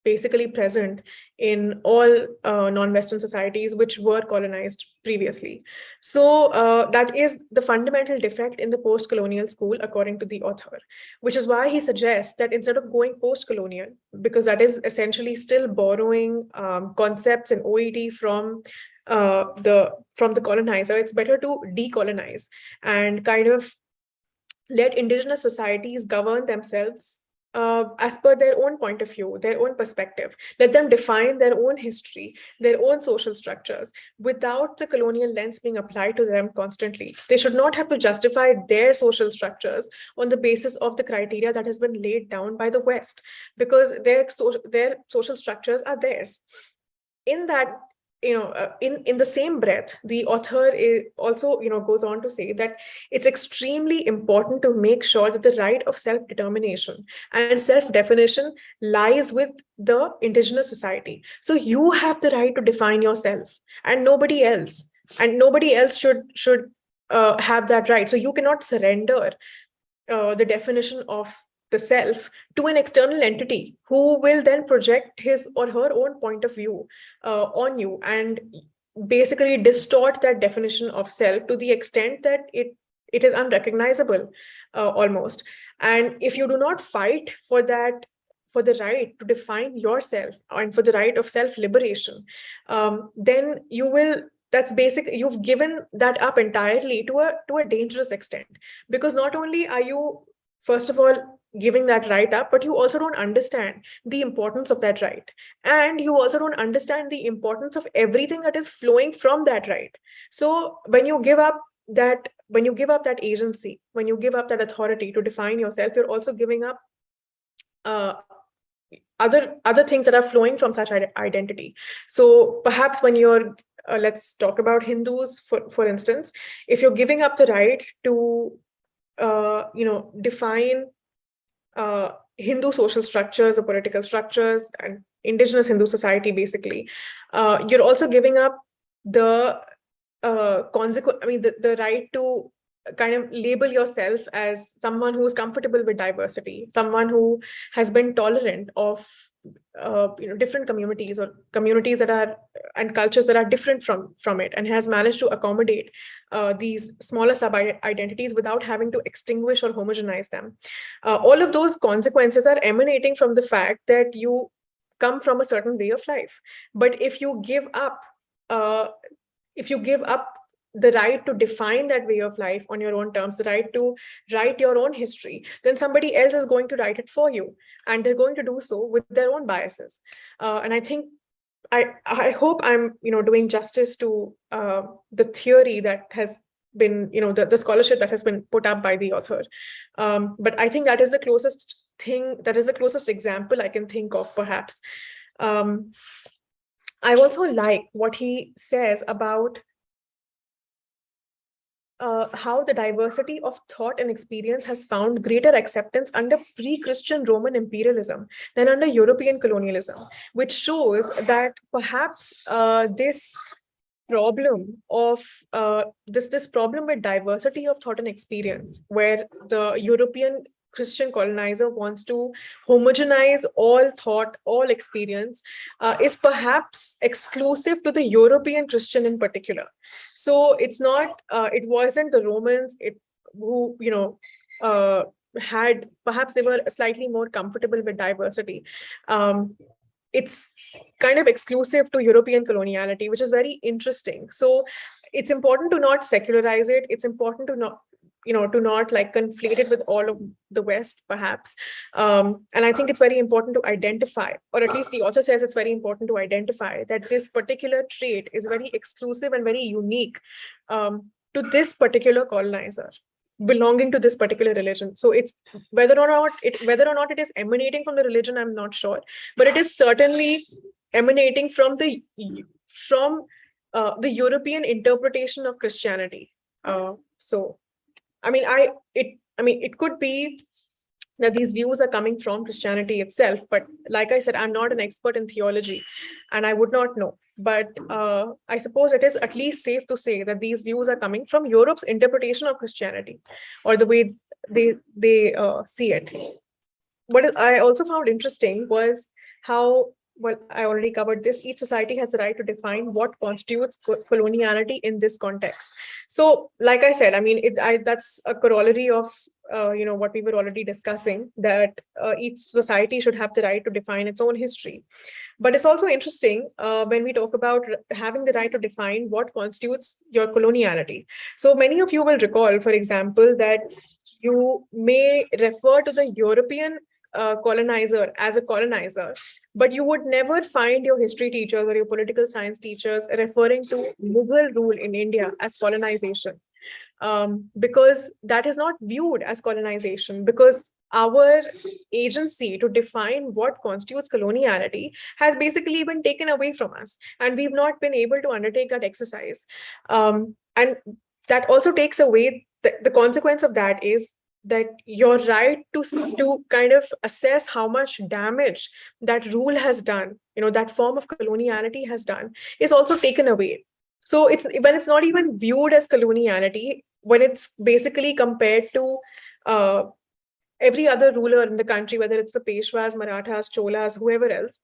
basically present in all non-Western societies which were colonized previously. So that is the fundamental defect in the post-colonial school, according to the author, which is why he suggests that instead of going post-colonial, because that is essentially still borrowing concepts and OET from from the colonizer. It's better to decolonize and kind of let indigenous societies govern themselves as per their own point of view, their own perspective. Let them define their own history, their own social structures, without the colonial lens being applied to them constantly. They should not have to justify their social structures on the basis of the criteria that has been laid down by the West, because their social structures are theirs. In that, in the same breath, the author also goes on to say that it's extremely important to make sure that the right of self-determination and self-definition lies with the indigenous society. So you have the right to define yourself, and nobody else, should have that right. So you cannot surrender the definition of the self to an external entity who will then project his or her own point of view on you, and basically distort that definition of self to the extent that it is unrecognizable almost. And if you do not fight for that, for the right to define yourself and for the right of self-liberation, then you will, that's basic, you've given that up entirely to a dangerous extent. Because not only are you, first of all, giving that right up, but you also don't understand the importance of that right, and you also don't understand the importance of everything that is flowing from that right. So when you give up that agency, when you give up that authority to define yourself, you're also giving up uh, other things that are flowing from such identity. So perhaps when you're let's talk about Hindus, for instance. If you're giving up the right to define Hindu social structures or political structures and indigenous Hindu society, basically, you're also giving up the the right to kind of label yourself as someone who is comfortable with diversity, someone who has been tolerant of different communities, or communities that are, and cultures that are different from it, and has managed to accommodate these smaller sub identities without having to extinguish or homogenize them. All of those consequences are emanating from the fact that you come from a certain way of life. But if you give up uh, the right to define that way of life on your own terms, the right to write your own history, then somebody else is going to write it for you, and they're going to do so with their own biases. And I think I hope I'm doing justice to the theory that has been, the scholarship that has been put up by the author. But I think that is the closest example I can think of, perhaps. I also like what he says about how the diversity of thought and experience has found greater acceptance under pre-Christian Roman imperialism than under European colonialism, which shows that perhaps this problem of this problem with diversity of thought and experience, where the European Christian colonizer wants to homogenize all thought, all experience, is perhaps exclusive to the European Christian in particular. So it's not, it wasn't the Romans who, had, perhaps they were slightly more comfortable with diversity. It's kind of exclusive to European coloniality, which is very interesting. So it's important to not secularize it. It's important to not like conflate it with all of the West, perhaps. And I think it's very important to identify, or at least the author says it's very important to identify, that this particular trait is very exclusive and very unique to this particular colonizer, belonging to this particular religion. So it's whether or not it is emanating from the religion, I'm not sure, but it is certainly emanating from the European interpretation of Christianity. So it could be that these views are coming from Christianity itself, but like I said, I'm not an expert in theology, and I would not know. But I suppose it is at least safe to say that these views are coming from Europe's interpretation of Christianity, or the way they see it. What I also found interesting was how, well, I already covered this, each society has the right to define what constitutes coloniality in this context. So, like I said, that's a corollary of what we were already discussing, that each society should have the right to define its own history. But it's also interesting when we talk about having the right to define what constitutes your coloniality. So many of you will recall, for example, that you may refer to the European colonizer as a colonizer, but you would never find your history teachers or your political science teachers referring to Mughal rule in India as colonization, because that is not viewed as colonization, because our agency to define what constitutes coloniality has basically been taken away from us, and we've not been able to undertake that exercise. And that also takes away the consequence of that is that your right to kind of assess how much damage that rule has done, that form of coloniality has done, is also taken away. So it's when it's not even viewed as coloniality, when it's basically compared to every other ruler in the country, whether it's the Peshwas, Marathas, Cholas, whoever else,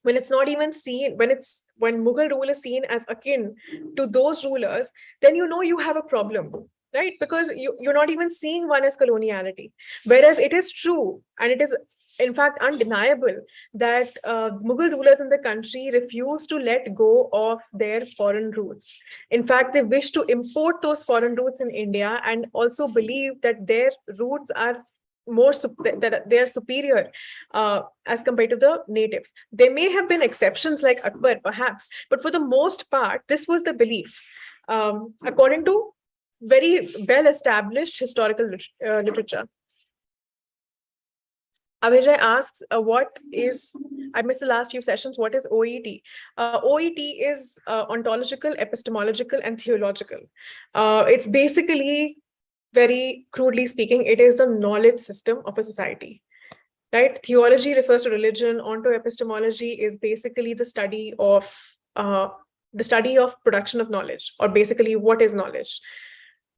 when it's not even seen, when Mughal rule is seen as akin to those rulers, then you have a problem, right? Because you're not even seeing one as coloniality. Whereas it is true, and it is in fact undeniable, that Mughal rulers in the country refuse to let go of their foreign roots. In fact, they wish to import those foreign roots in India, and also believe that their roots are that they are superior as compared to the natives. There may have been exceptions like Akbar, perhaps, but for the most part, this was the belief, according to very well-established historical literature. Avijay asks, I missed the last few sessions, what is OET? OET is ontological, epistemological, and theological. It's basically, very crudely speaking, it is the knowledge system of a society, right? Theology refers to religion. Onto epistemology is basically the study of production of knowledge, or basically what is knowledge.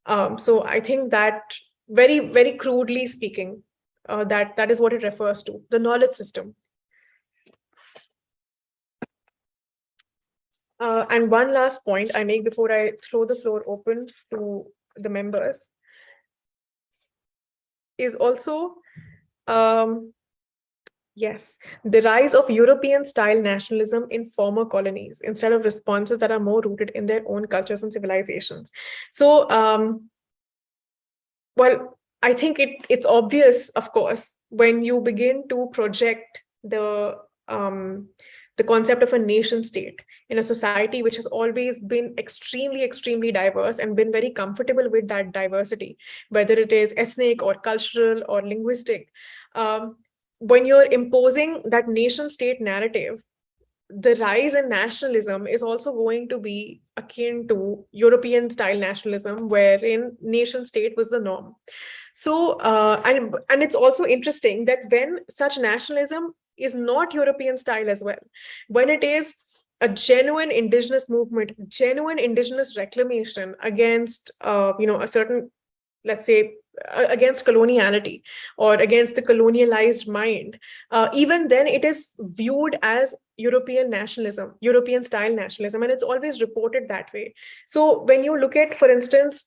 So I think that very, very crudely speaking, that is what it refers to, the knowledge system. And one last point I make before I throw the floor open to the members is also, yes, the rise of European-style nationalism in former colonies instead of responses that are more rooted in their own cultures and civilizations. So, well, I think it's obvious, of course, when you begin to project the concept of a nation state in a society which has always been extremely, extremely diverse and been very comfortable with that diversity, whether it is ethnic or cultural or linguistic. When you're imposing that nation state narrative, the rise in nationalism is also going to be akin to European style nationalism, wherein nation state was the norm. So, and it's also interesting that when such nationalism is not European style as well, when it is a genuine indigenous movement, genuine indigenous reclamation against, a certain, let's say, against coloniality or against the colonialized mind, even then it is viewed as European nationalism, European style nationalism, and it's always reported that way. So when you look at, for instance,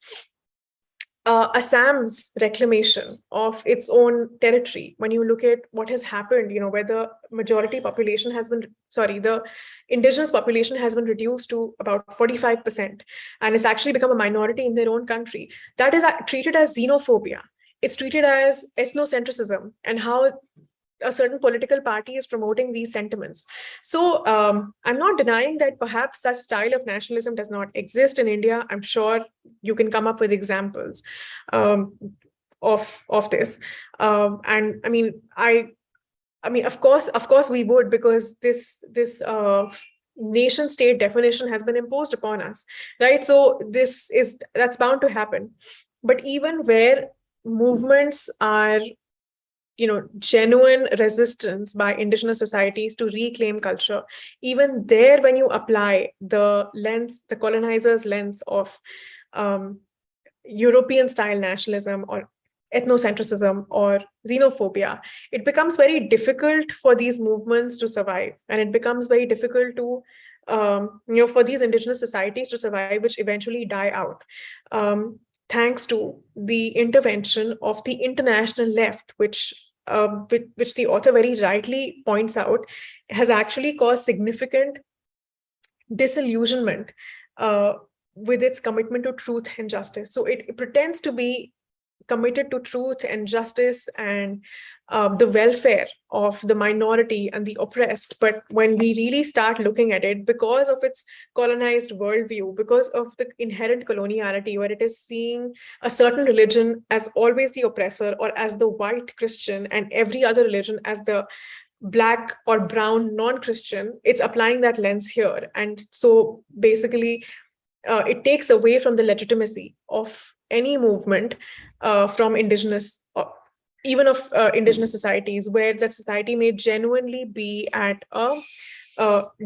Assam's reclamation of its own territory, when you look at what has happened, where the majority population has been, the indigenous population has been reduced to about 45%, and it's actually become a minority in their own country, that is treated as xenophobia. It's treated as ethnocentrism, and how a certain political party is promoting these sentiments. So I'm not denying that perhaps such style of nationalism does not exist in India. I'm sure you can come up with examples of this. And I mean, of course we would, because this nation state definition has been imposed upon us, right? So that's bound to happen. But even where movements are, genuine resistance by indigenous societies to reclaim culture, even there, when you apply the colonizer's lens of European style nationalism or ethnocentrism or xenophobia, it becomes very difficult for these movements to survive, and it becomes very difficult to for these indigenous societies to survive, which eventually die out. thanks to the intervention of the international left, which the author very rightly points out, has actually caused significant disillusionment uh, with its commitment to truth and justice. So it pretends to be committed to truth and justice and the welfare of the minority and the oppressed. But when we really start looking at it, because of its colonized worldview, because of the inherent coloniality, where it is seeing a certain religion as always the oppressor, or as the white Christian, and every other religion as the black or brown non-Christian, it's applying that lens here. And so basically, it takes away from the legitimacy of any movement from indigenous, even of indigenous societies, where that society may genuinely be at a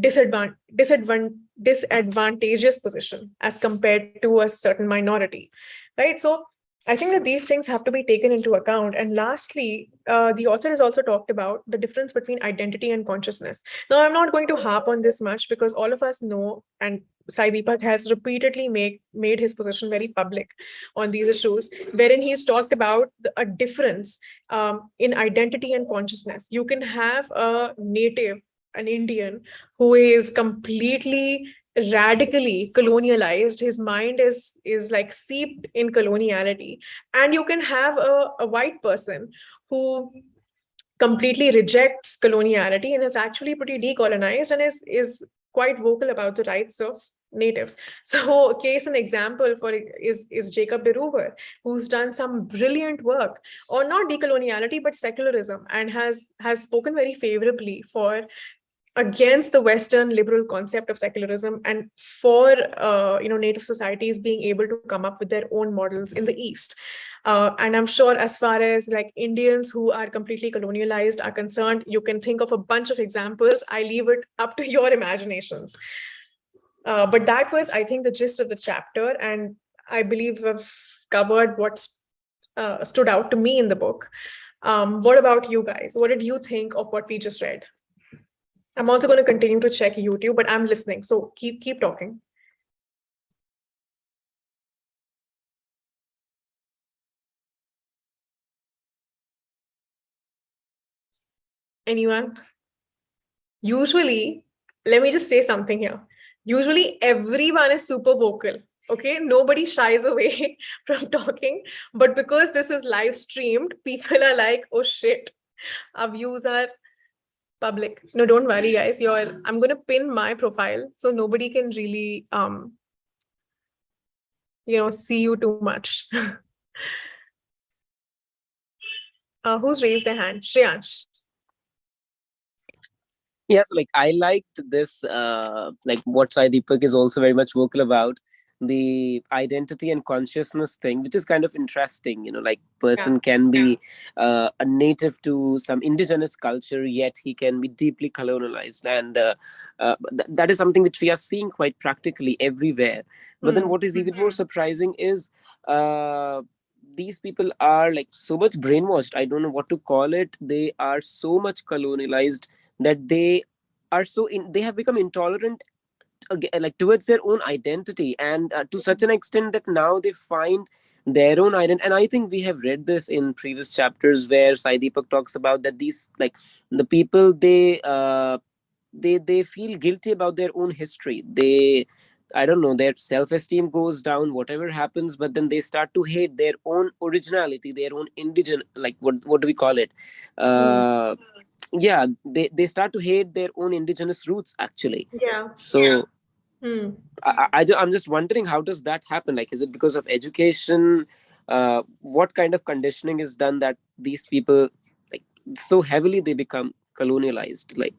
disadvantageous position as compared to a certain minority, right? So I think that these things have to be taken into account. And lastly, the author has also talked about the difference between identity and consciousness. Now, I'm not going to harp on this much because all of us know, and Sai Deepak has repeatedly made his position very public on these issues, wherein he's talked about a difference in identity and consciousness. You can have a native, an Indian, who is completely radically colonialized. His mind is like seeped in coloniality. And you can have a white person who completely rejects coloniality and is actually pretty decolonized and is quite vocal about the rights of natives. So case an example for is Jacob de Roover, who's done some brilliant work on not decoloniality but secularism, and has spoken very favorably for against the Western liberal concept of secularism, and for native societies being able to come up with their own models in the East. And I'm sure, as far as like Indians who are completely colonialized are concerned, you can think of a bunch of examples. I leave it up to your imaginations. But that was, I think, the gist of the chapter, and I believe we've covered what's stood out to me in the book. What about you guys? What did you think of what we just read? I'm also going to continue to check YouTube, but I'm listening. So keep talking. Anyone? Usually, let me just say something here. Usually everyone is super vocal. Okay, nobody shies away from talking. But because this is live streamed, people are like, oh shit, our views are public. No, don't worry, guys. I'm gonna pin my profile so nobody can really see you too much. Who's raised their hand? Shreyansh. Yes, like I liked this, like what Sai Deepak is also very much vocal about, the identity and consciousness thing, which is kind of interesting. Like Yeah. person can be a native to some indigenous culture, yet he can be deeply colonialized, and that is something which we are seeing quite practically everywhere. But then, Hmm. what is even more surprising is. These people are like so much brainwashed. I don't know what to call it. They are so much colonialized that they have become intolerant like towards their own identity, and to such an extent that now they find their own identity. And I think we have read this in previous chapters where Sai Deepak talks about that these like the people they feel guilty about their own history. I don't know, their self-esteem goes down, whatever happens, but then they start to hate their own originality, their own indigenous, like what do we call it, Hmm. uh yeah, they start to hate their own indigenous roots actually. Yeah. So Hmm. I'm just wondering, how does that happen? Like, is it because of education? What kind of conditioning is done that these people, like, so heavily they become colonialized? Like,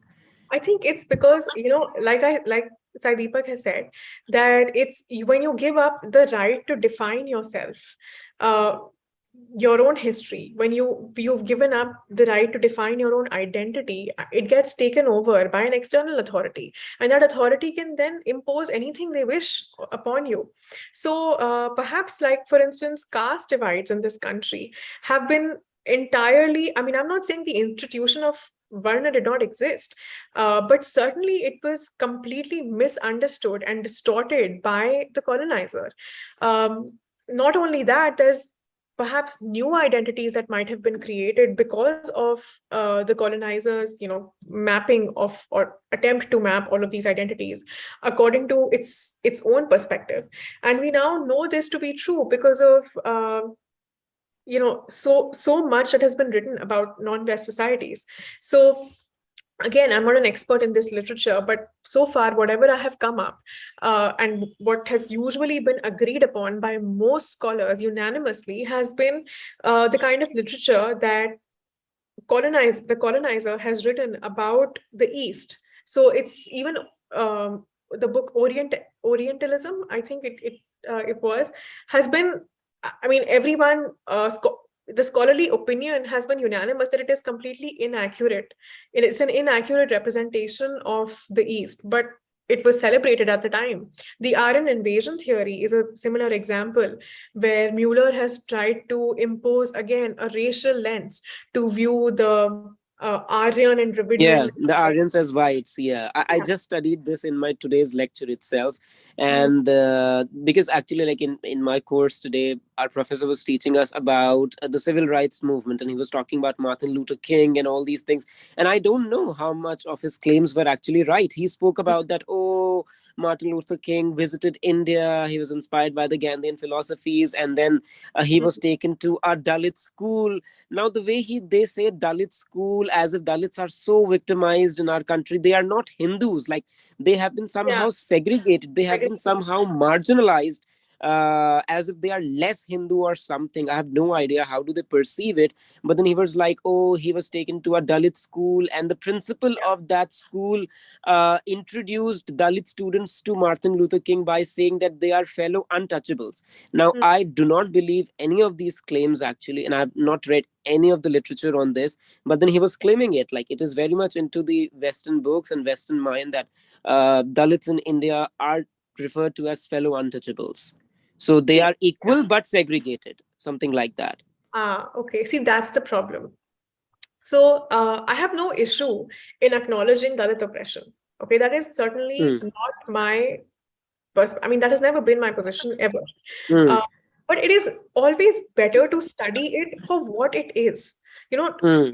I think it's because, like Sai Deepak has said, that it's when you give up the right to define yourself, uh, your own history, when you've given up the right to define your own identity, it gets taken over by an external authority, and that authority can then impose anything they wish upon you. So perhaps, like for instance, caste divides in this country have been entirely, I mean, I'm not saying the institution of Varna did not exist, but certainly it was completely misunderstood and distorted by the colonizer. not only that, there's perhaps new identities that might have been created because of the colonizers, mapping of or attempt to map all of these identities according to its own perspective. And we now know this to be true because of so much that has been written about non-West societies. So again, I'm not an expert in this literature, but so far, whatever I have come up, and what has usually been agreed upon by most scholars unanimously, has been the kind of literature that the colonizer has written about the East. So it's even the book Orientalism, I think it was, has been, I mean, everyone, the scholarly opinion has been unanimous that it is completely inaccurate. It's an inaccurate representation of the East, but it was celebrated at the time. The Aryan invasion theory is a similar example, where Mueller has tried to impose again a racial lens to view the Aryan and Dravidian. Yeah, the Aryans as whites. Yeah, I just studied this in my today's lecture itself, and because actually, like in my course today, our professor was teaching us about the civil rights movement, and he was talking about Martin Luther King and all these things. And I don't know how much of his claims were actually right. He spoke about that. Oh, Martin Luther King visited India. He was inspired by the Gandhian philosophies, and then he was taken to a Dalit school. Now the way they say Dalit school, as if Dalits are so victimized in our country. They are not Hindus. Like, they have been Yeah, somehow segregated, they have been somehow marginalized, as if they are less Hindu or something. I have no idea how do they perceive it. But then he was like, oh, he was taken to a Dalit school, and the principal of that school introduced Dalit students to Martin Luther King by saying that they are fellow untouchables. Now, mm, I do not believe any of these claims actually, and I have not read any of the literature on this. But then he was claiming it, like it is very much into the Western books and Western mind, that Dalits in India are referred to as fellow untouchables. So they see, are equal but segregated, something like that. okay. See, that's the problem. So I have no issue in acknowledging Dalit oppression. Okay, that is certainly Hmm. not my I mean, that has never been my position ever. Hmm. Uh, but it is always better to study it for what it is. You know, Hmm.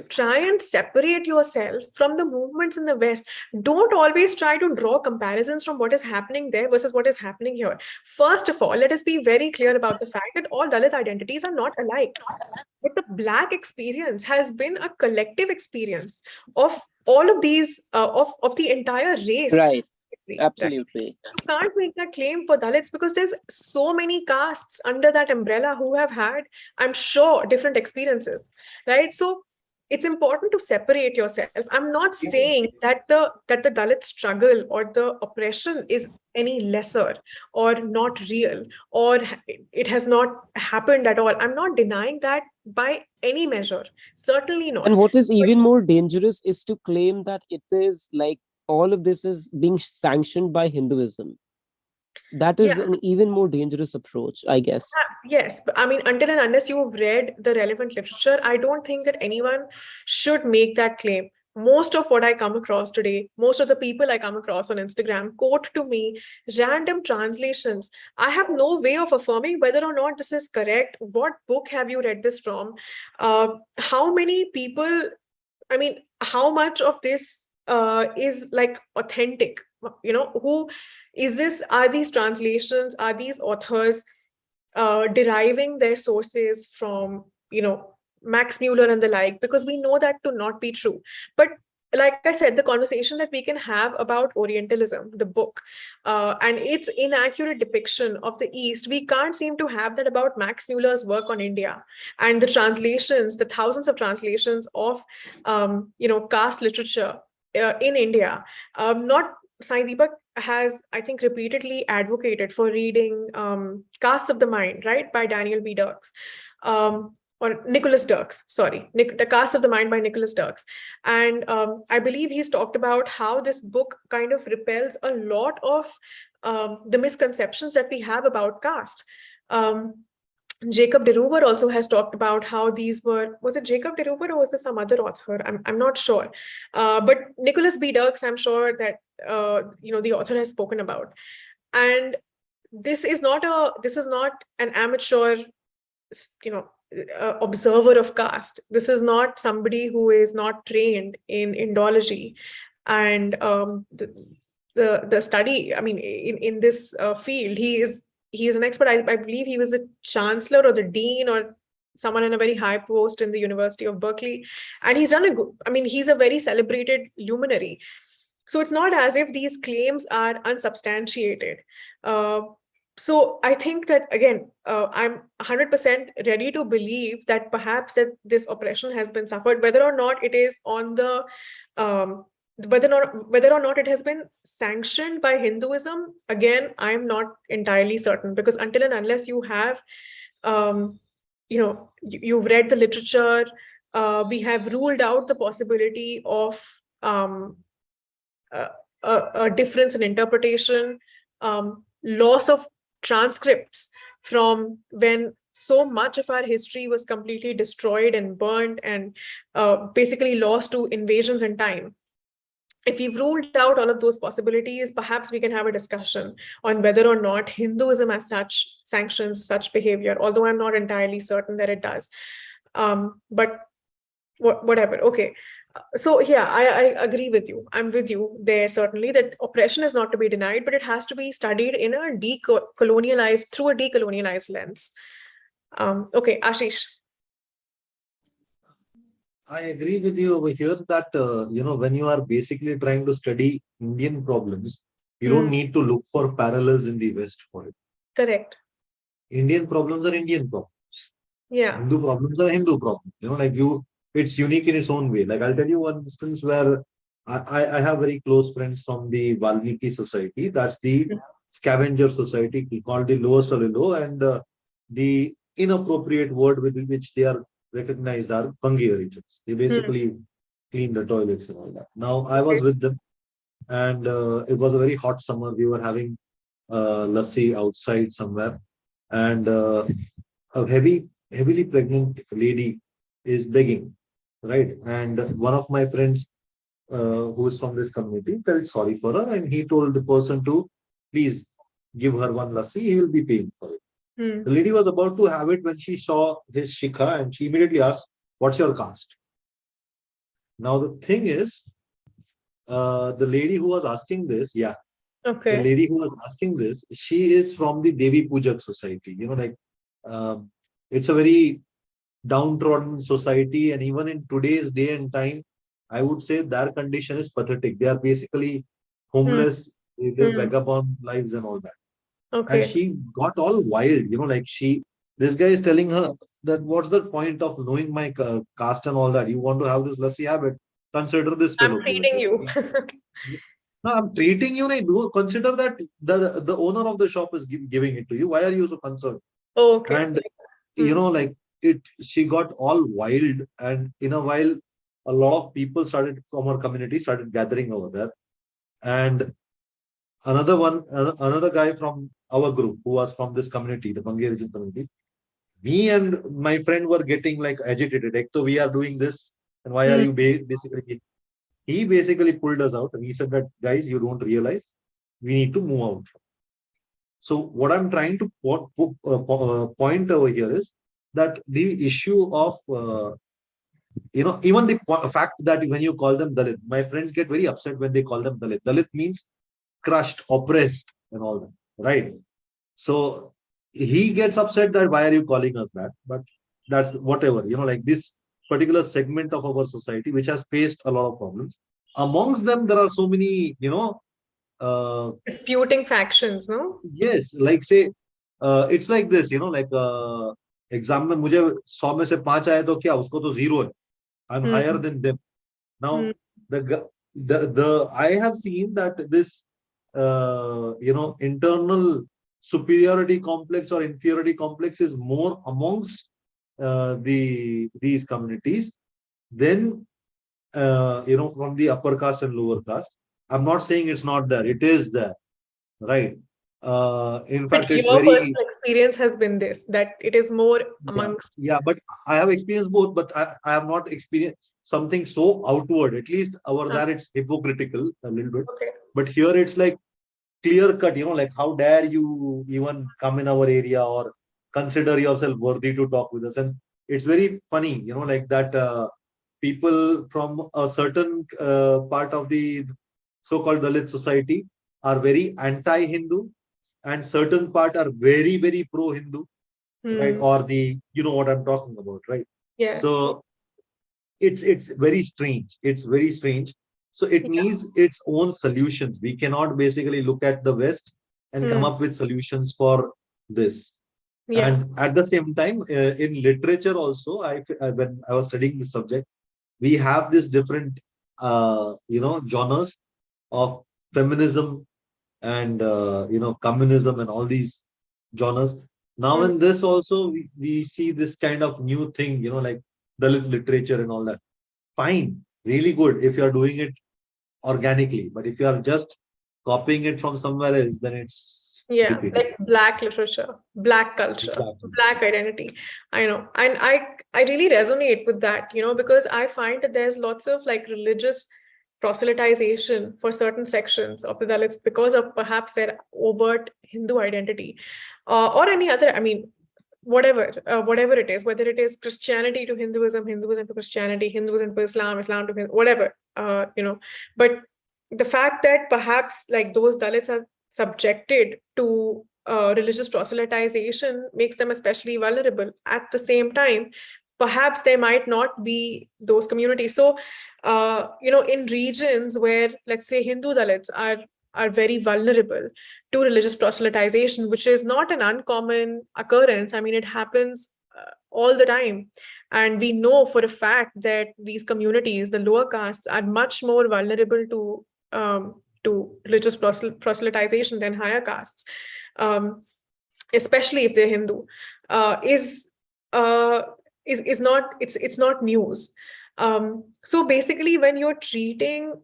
try and separate yourself from the movements in the West. Don't always try to draw comparisons from what is happening there versus what is happening here. First of all, let us be very clear about the fact that all Dalit identities are not alike. But the Black experience has been a collective experience of all of these, of the entire race. Right. Right? Absolutely. You can't make that claim for Dalits because there's so many castes under that umbrella who have had, I'm sure, different experiences, right? So it's important to separate yourself. I'm not saying that the Dalit struggle or the oppression is any lesser or not real, or it has not happened at all. I'm not denying that by any measure. Certainly not. And what is But even more dangerous is to claim that it is like all of this is being sanctioned by Hinduism. That is yeah, an even more dangerous approach, I guess. yes, but I mean, until and unless you've read the relevant literature, I don't think that anyone should make that claim. Most of what I come across today, most of the people I come across on Instagram quote to me random translations. I have no way of affirming whether or not this is correct. What book have you read this from? How many people, I mean, how much of this is like authentic? Who is this? Are these translations? Are these authors deriving their sources from, Max Mueller and the like? Because we know that to not be true. But like I said, the conversation that we can have about Orientalism, the book, and its inaccurate depiction of the East, we can't seem to have that about Max Mueller's work on India and the translations, the thousands of translations of, caste literature in India. Not Sai Deepak has, I think, repeatedly advocated for reading Caste of the Mind, right, by Daniel B. Dirks. Or Nicholas Dirks, sorry, The Caste of the Mind by Nicholas Dirks. And I believe he's talked about how this book kind of repels a lot of the misconceptions that we have about caste. Um, Jacob Deruver also has talked about how these were, was it Jacob Deruver or was there some other author? I'm not sure. But Nicholas B. Dirks, I'm sure that, the author has spoken about. And this is not an amateur, observer of caste. This is not somebody who is not trained in Indology and the study. I mean, in this field, he is an expert. I believe he was a chancellor or the dean or someone in a very high post in the University of Berkeley, and he's done a good. I mean, he's a very celebrated luminary. So it's not as if these claims are unsubstantiated. Uh, so I think that again, I'm 100% ready to believe that perhaps that this oppression has been suffered, whether or not it is on the um, whether or not it has been sanctioned by Hinduism. Again, I'm not entirely certain, because until and unless you have um, you've read the literature, we have ruled out the possibility of a, a difference in interpretation, loss of transcripts from when so much of our history was completely destroyed and burnt and basically lost to invasions and time. If we've ruled out all of those possibilities, perhaps we can have a discussion on whether or not Hinduism as such sanctions such behavior, although I'm not entirely certain that it does. But whatever. Okay. So yeah, I agree with you. I'm with you there, certainly, that oppression is not to be denied, but it has to be studied in a through a decolonialized lens. Okay, Ashish. I agree with you over here that, when you are basically trying to study Indian problems, you don't need to look for parallels in the West for it. Correct. Indian problems are Indian problems. Yeah. Hindu problems are Hindu problems. It's unique in its own way. Like, I'll tell you one instance where I have very close friends from the Valmiki society. That's the scavenger society called the lowest of the low, and the inappropriate word with which they are recognized are Bangi origins. They basically clean the toilets and all that. Now, I was Okay. with them, and it was a very hot summer. We were having lassi outside somewhere, and a heavily pregnant lady is begging, right? And one of my friends who is from this community felt sorry for her, and he told the person to please give her one lassi, he will be paying for it. The lady was about to have it when she saw his shikha, and she immediately asked, "What's your caste?" Now the thing is, the lady who was asking this, the Okay. lady who was asking this, she is from the Devi Pujak society. Um, it's a very downtrodden society, and even in today's day and time, I would say their condition is pathetic. They are basically homeless. They live vagabond lives and all that. And Okay. she got all wild, this guy is telling her that what's the point of knowing my caste and all that? You want to have this lassi habit? Consider this I'm fellow giving feeding it. you. No, I'm treating you. Do consider that the owner of the shop is giving it to you. Why are you so concerned? Okay. And like it, she got all wild, and in a while, a lot of people started from her community started gathering over there. And another guy from our group who was from this community, the Bangladeshi community, me and my friend were getting like agitated. Like, so we are doing this, and why are you basically? He basically pulled us out, and he said that, guys, you don't realize we need to move out. So what I'm trying to point over here is that the issue of even the fact that when you call them Dalit, my friends get very upset when they call them Dalit. Dalit means crushed, oppressed, and all that, right? So he gets upset that why are you calling us that? But that's whatever, like this particular segment of our society which has faced a lot of problems. Amongst them, there are so many, Disputing factions, no? yes, like say, it's like this, like exam में मुझे 100 में से 5 आए तो क्या उसको तो 0 है. I'm higher than them. Hmm. Now the I have seen that this internal superiority complex or inferiority complex is more amongst these communities than from the upper caste and lower caste. I'm not saying it's not there. It is there, right? In But fact, it's your very, personal experience has been this, that it is more yeah, amongst. yeah. But I have experienced both, but I have not experienced something so outward. At least over Ah, there, it's hypocritical a little bit. okay. But here, it's like clear cut, like how dare you even come in our area or consider yourself worthy to talk with us. And it's very funny, like that people from a certain part of the so-called Dalit society are very anti-Hindu, and certain part are very, very pro-Hindu, right? Hmm. Or you know what I'm talking about, right? Yes. So it's very strange. It's very strange. So it Yeah. needs its own solutions. We cannot basically look at the West and come Hmm. up with solutions for this. Yeah. And at the same time, in literature also, when I was studying this subject, we have this different, genres of feminism and communism and all these genres. Now Hmm. in this also we see this kind of new thing, like Dalit literature and all that. Fine, really good if you are doing it organically, but if you are just copying it from somewhere else, then it's Yeah, defeating. like Black literature, Black culture, Exactly. Black identity. I know. And I really resonate with that, because I find that there's lots of like religious proselytization for certain sections of the Dalits because of perhaps their overt Hindu identity, or any other, I mean, whatever it is, whether it is Christianity to Hinduism, Hinduism to Christianity, Hinduism to Islam, Islam to whatever, but the fact that perhaps like those Dalits are subjected to religious proselytization makes them especially vulnerable. At the same time, perhaps there might not be those communities. So, in regions where, let's say, Hindu Dalits are very vulnerable to religious proselytization, which is not an uncommon occurrence. I mean, it happens all the time. And we know for a fact that these communities, the lower castes, are much more vulnerable to religious proselytization than higher castes, um, especially if they're Hindu, is uh, is not it's not news. So basically, when you're treating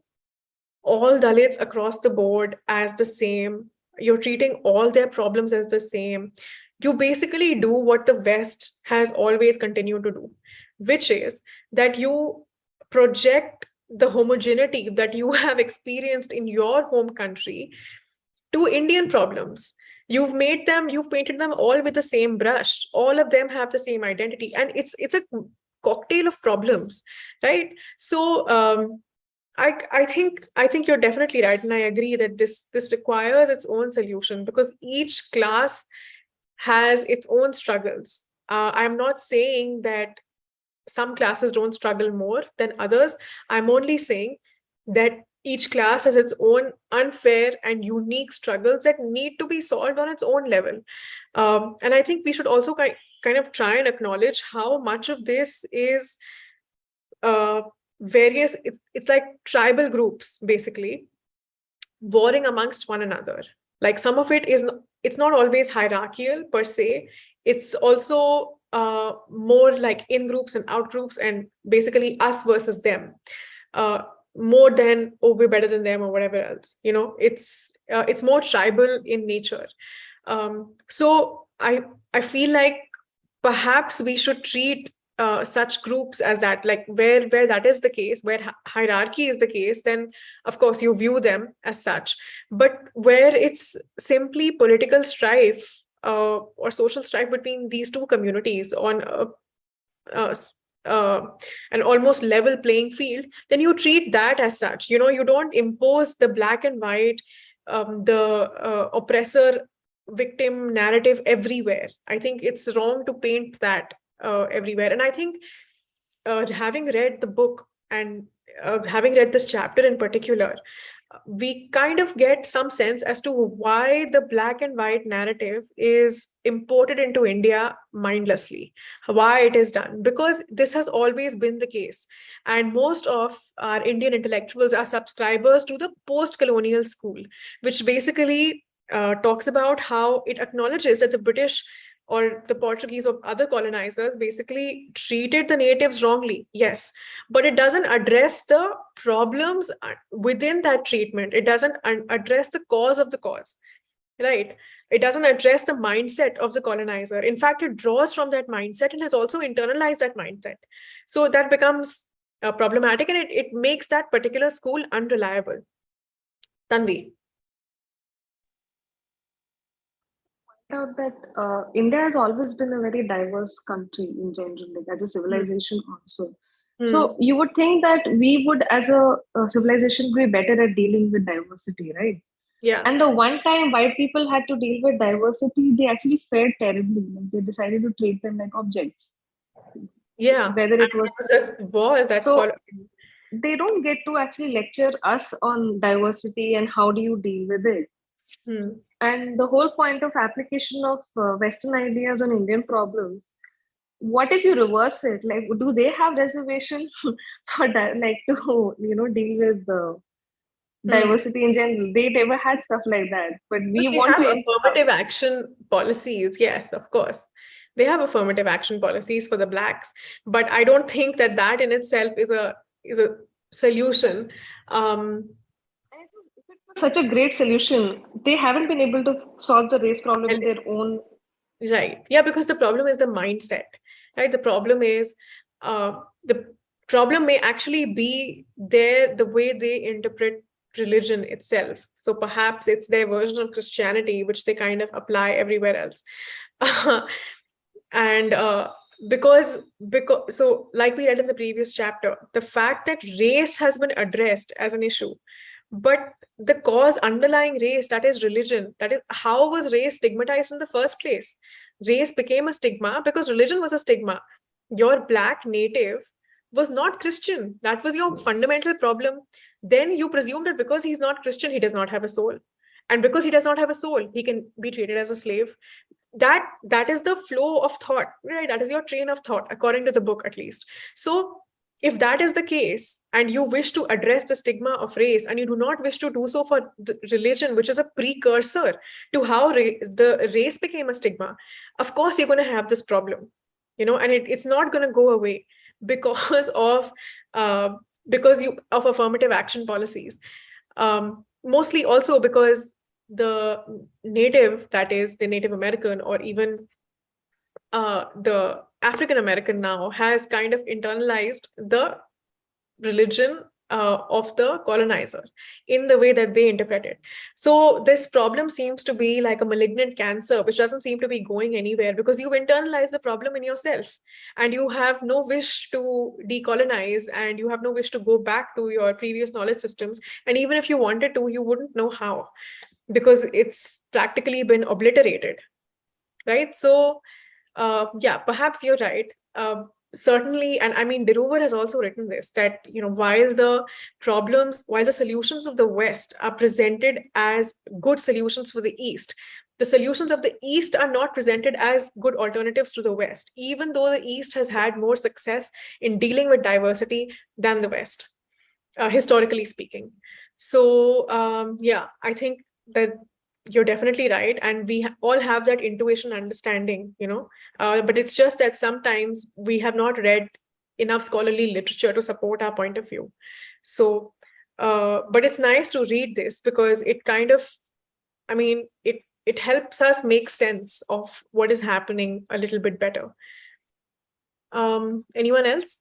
all Dalits across the board as the same, you're treating all their problems as the same, you basically do what the West has always continued to do, which is that you project the homogeneity that you have experienced in your home country to Indian problems. You've painted them all with the same brush. All of them have the same identity, and it's a cocktail of problems, right? So I think you're definitely right, and I agree that this requires its own solution because each class has its own struggles. I'm not saying that some classes don't struggle more than others. I'm only saying that each class has its own unfair and unique struggles that need to be solved on its own level. And I think we should also kind of try and acknowledge how much of this is uh, it's like tribal groups basically warring amongst one another. Like some of it is it's not always hierarchical per se. It's also more like in groups and out groups, and basically us versus them, uh, more than oh we're better than them or whatever else. It's more tribal in nature. So I feel like perhaps we should treat such groups as that, like where that is the case, where hierarchy is the case, then of course you view them as such. But where it's simply political strife or social strife between these two communities on uh, uh, an almost level playing field, then you treat that as such. You don't impose the black and white, the oppressor victim narrative everywhere. I think it's wrong to paint that everywhere. And I think having read the book and having read this chapter in particular, we kind of get some sense as to why the black and white narrative is imported into India mindlessly, why it is done, because this has always been the case. And most of our Indian intellectuals are subscribers to the post colonial school, which basically talks about how it acknowledges that the British or the Portuguese or other colonizers basically treated the natives wrongly. Yes, but it doesn't address the problems within that treatment. It doesn't address the cause of the cause, right? It doesn't address the mindset of the colonizer. In fact, it draws from that mindset and has also internalized that mindset. So that becomes problematic, and it makes that particular school unreliable. Tanvi. out that India has always been a very diverse country in general, like as a Hmm. civilization also. Hmm. So you would think that we would, as a civilization, be better at dealing with diversity, right? Yeah. And the one time white people had to deal with diversity, they actually fared terribly. Like they decided to treat them like objects, Yeah. whether And it was. there was a war that So followed. they don't get to actually lecture us on diversity and how do you deal with it. Hmm. And the whole point of application of Western ideas on Indian problems, what if you reverse it? Like, do they have reservation for that, like to deal with the Hmm. diversity in general? They never had stuff like that, but But we they want have to affirmative action policies. Yes, of course. They have affirmative action policies for the blacks, but I don't think that that in itself is a solution. Um, If it was such a great solution, they haven't been able to solve the race problem and in their own. right. Yeah, because the problem is the mindset, right? The problem is the problem may actually be the way they interpret religion itself. So perhaps it's their version of Christianity, which they kind of apply everywhere else. And because so like we read in the previous chapter, the fact that race has been addressed as an issue, but the cause underlying race, that is religion, that is how was race stigmatized in the first place? Race became a stigma because religion was a stigma. Your black native was not Christian. That was your fundamental problem. Then you presume that because he's not Christian, he does not have a soul. And because he does not have a soul, he can be treated as a slave. That is the flow of thought, right? That is your train of thought, according to the book at least. So if that is the case and you wish to address the stigma of race and you do not wish to do so for the religion, which is a precursor to how the race became a stigma, of course you're going to have this problem, and it's not going to go away because of uh, because you of affirmative action policies, mostly also because the native, that is the Native American, or even the African American now, has kind of internalized the religion of the colonizer in the way that they interpret it. So this problem seems to be like a malignant cancer, which doesn't seem to be going anywhere because you've internalized the problem in yourself and you have no wish to decolonize and you have no wish to go back to your previous knowledge systems. And even if you wanted to, you wouldn't know how because it's practically been obliterated, right? So yeah, perhaps you're right. Certainly, and I mean, Derover has also written this, that while the solutions of the West are presented as good solutions for the East, the solutions of the East are not presented as good alternatives to the West, even though the East has had more success in dealing with diversity than the West, historically speaking. So yeah, I think that you're definitely right, and we all have that intuition understanding, but it's just that sometimes we have not read enough scholarly literature to support our point of view. So but it's nice to read this because it kind of, I mean, it helps us make sense of what is happening a little bit better. Anyone else?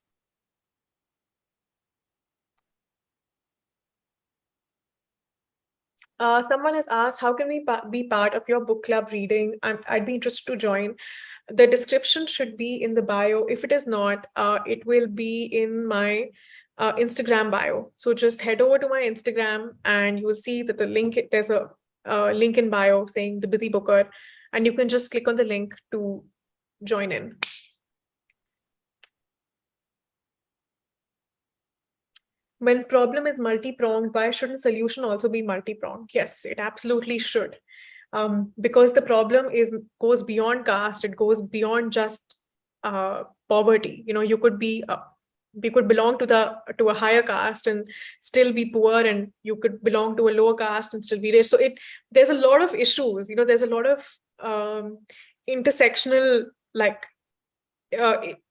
Someone has asked, how can we be part of your book club reading? I'd be interested to join. The description should be in the bio. If it is not, it will be in my Instagram bio. So just head over to my Instagram and you will see that there's a link in bio saying The Busy Booker, and you can just click on the link to join in. When problem is multi-pronged, why shouldn't solution also be multi-pronged? Yes, it absolutely should. Because the problem goes beyond caste, it goes beyond just poverty. You could belong to a higher caste and still be poor, and you could belong to a lower caste and still be rich. So there's a lot of issues. There's a lot of intersectional, like,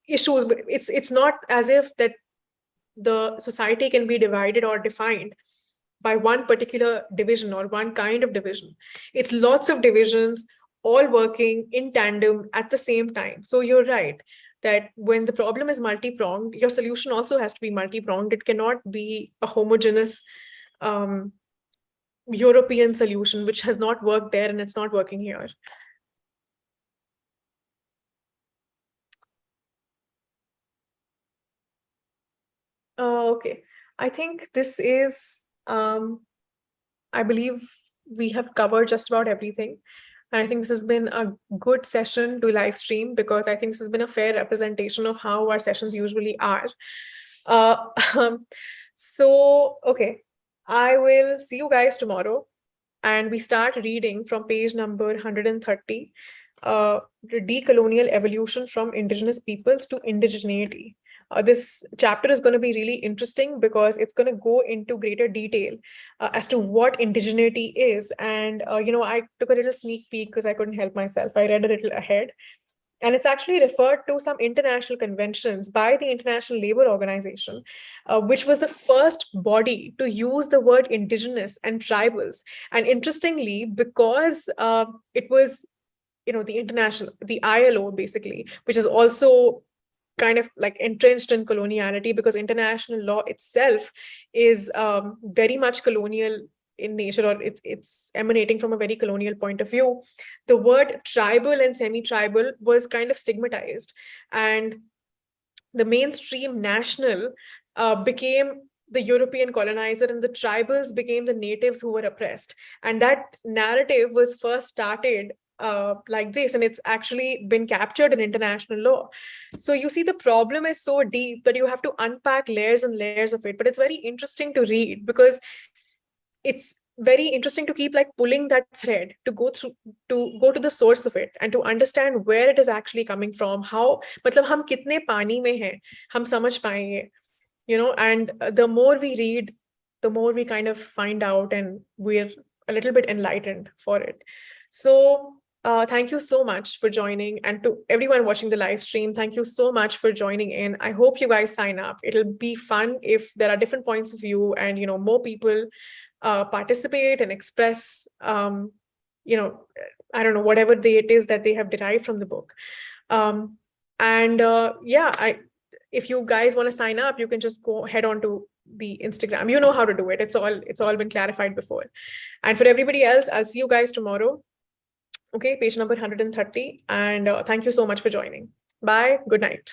issues. But it's not as if that the society can be divided or defined by one particular division or one kind of division. It's lots of divisions all working in tandem at the same time. So you're right that when the problem is multi-pronged, your solution also has to be multi-pronged. It cannot be a homogeneous European solution, which has not worked there and it's not working here. Okay. I think this is, I believe we have covered just about everything. And I think this has been a good session to live stream because I think this has been a fair representation of how our sessions usually are. Uh, okay, I will see you guys tomorrow. And we start reading from page number 130, the decolonial evolution from indigenous peoples to indigeneity. This chapter is going to be really interesting because it's going to go into greater detail as to what indigeneity is. And, I took a little sneak peek because I couldn't help myself. I read a little ahead. And it's actually referred to some international conventions by the International Labour Organization, which was the first body to use the word indigenous and tribals. And interestingly, because it was, the ILO basically, which is also kind of like entrenched in coloniality because international law itself is very much colonial in nature, or it's emanating from a very colonial point of view. The word tribal and semi-tribal was kind of stigmatized, and the mainstream national became the European colonizer, and the tribals became the natives who were oppressed. And that narrative was first started like this, and it's actually been captured in international law. So you see, the problem is so deep that you have to unpack layers and layers of it. But it's very interesting to read because it's very interesting to keep like pulling that thread to go to the source of it and to understand where it is actually coming from. How, मतलब हम कितने पानी में हैं, हम समझ पाएंगे, and the more we read, the more we kind of find out, and we're a little bit enlightened for it. So thank you so much for joining, and to everyone watching the live stream, thank you so much for joining in. I hope you guys sign up. It'll be fun if there are different points of view and more people participate and express I don't know, whatever it is that they have derived from the book. And if you guys want to sign up, you can just go head on to the Instagram. You know how to do it. It's all been clarified before. And for everybody else, I'll see you guys tomorrow. Okay, page number 130. And thank you so much for joining. Bye. Good night.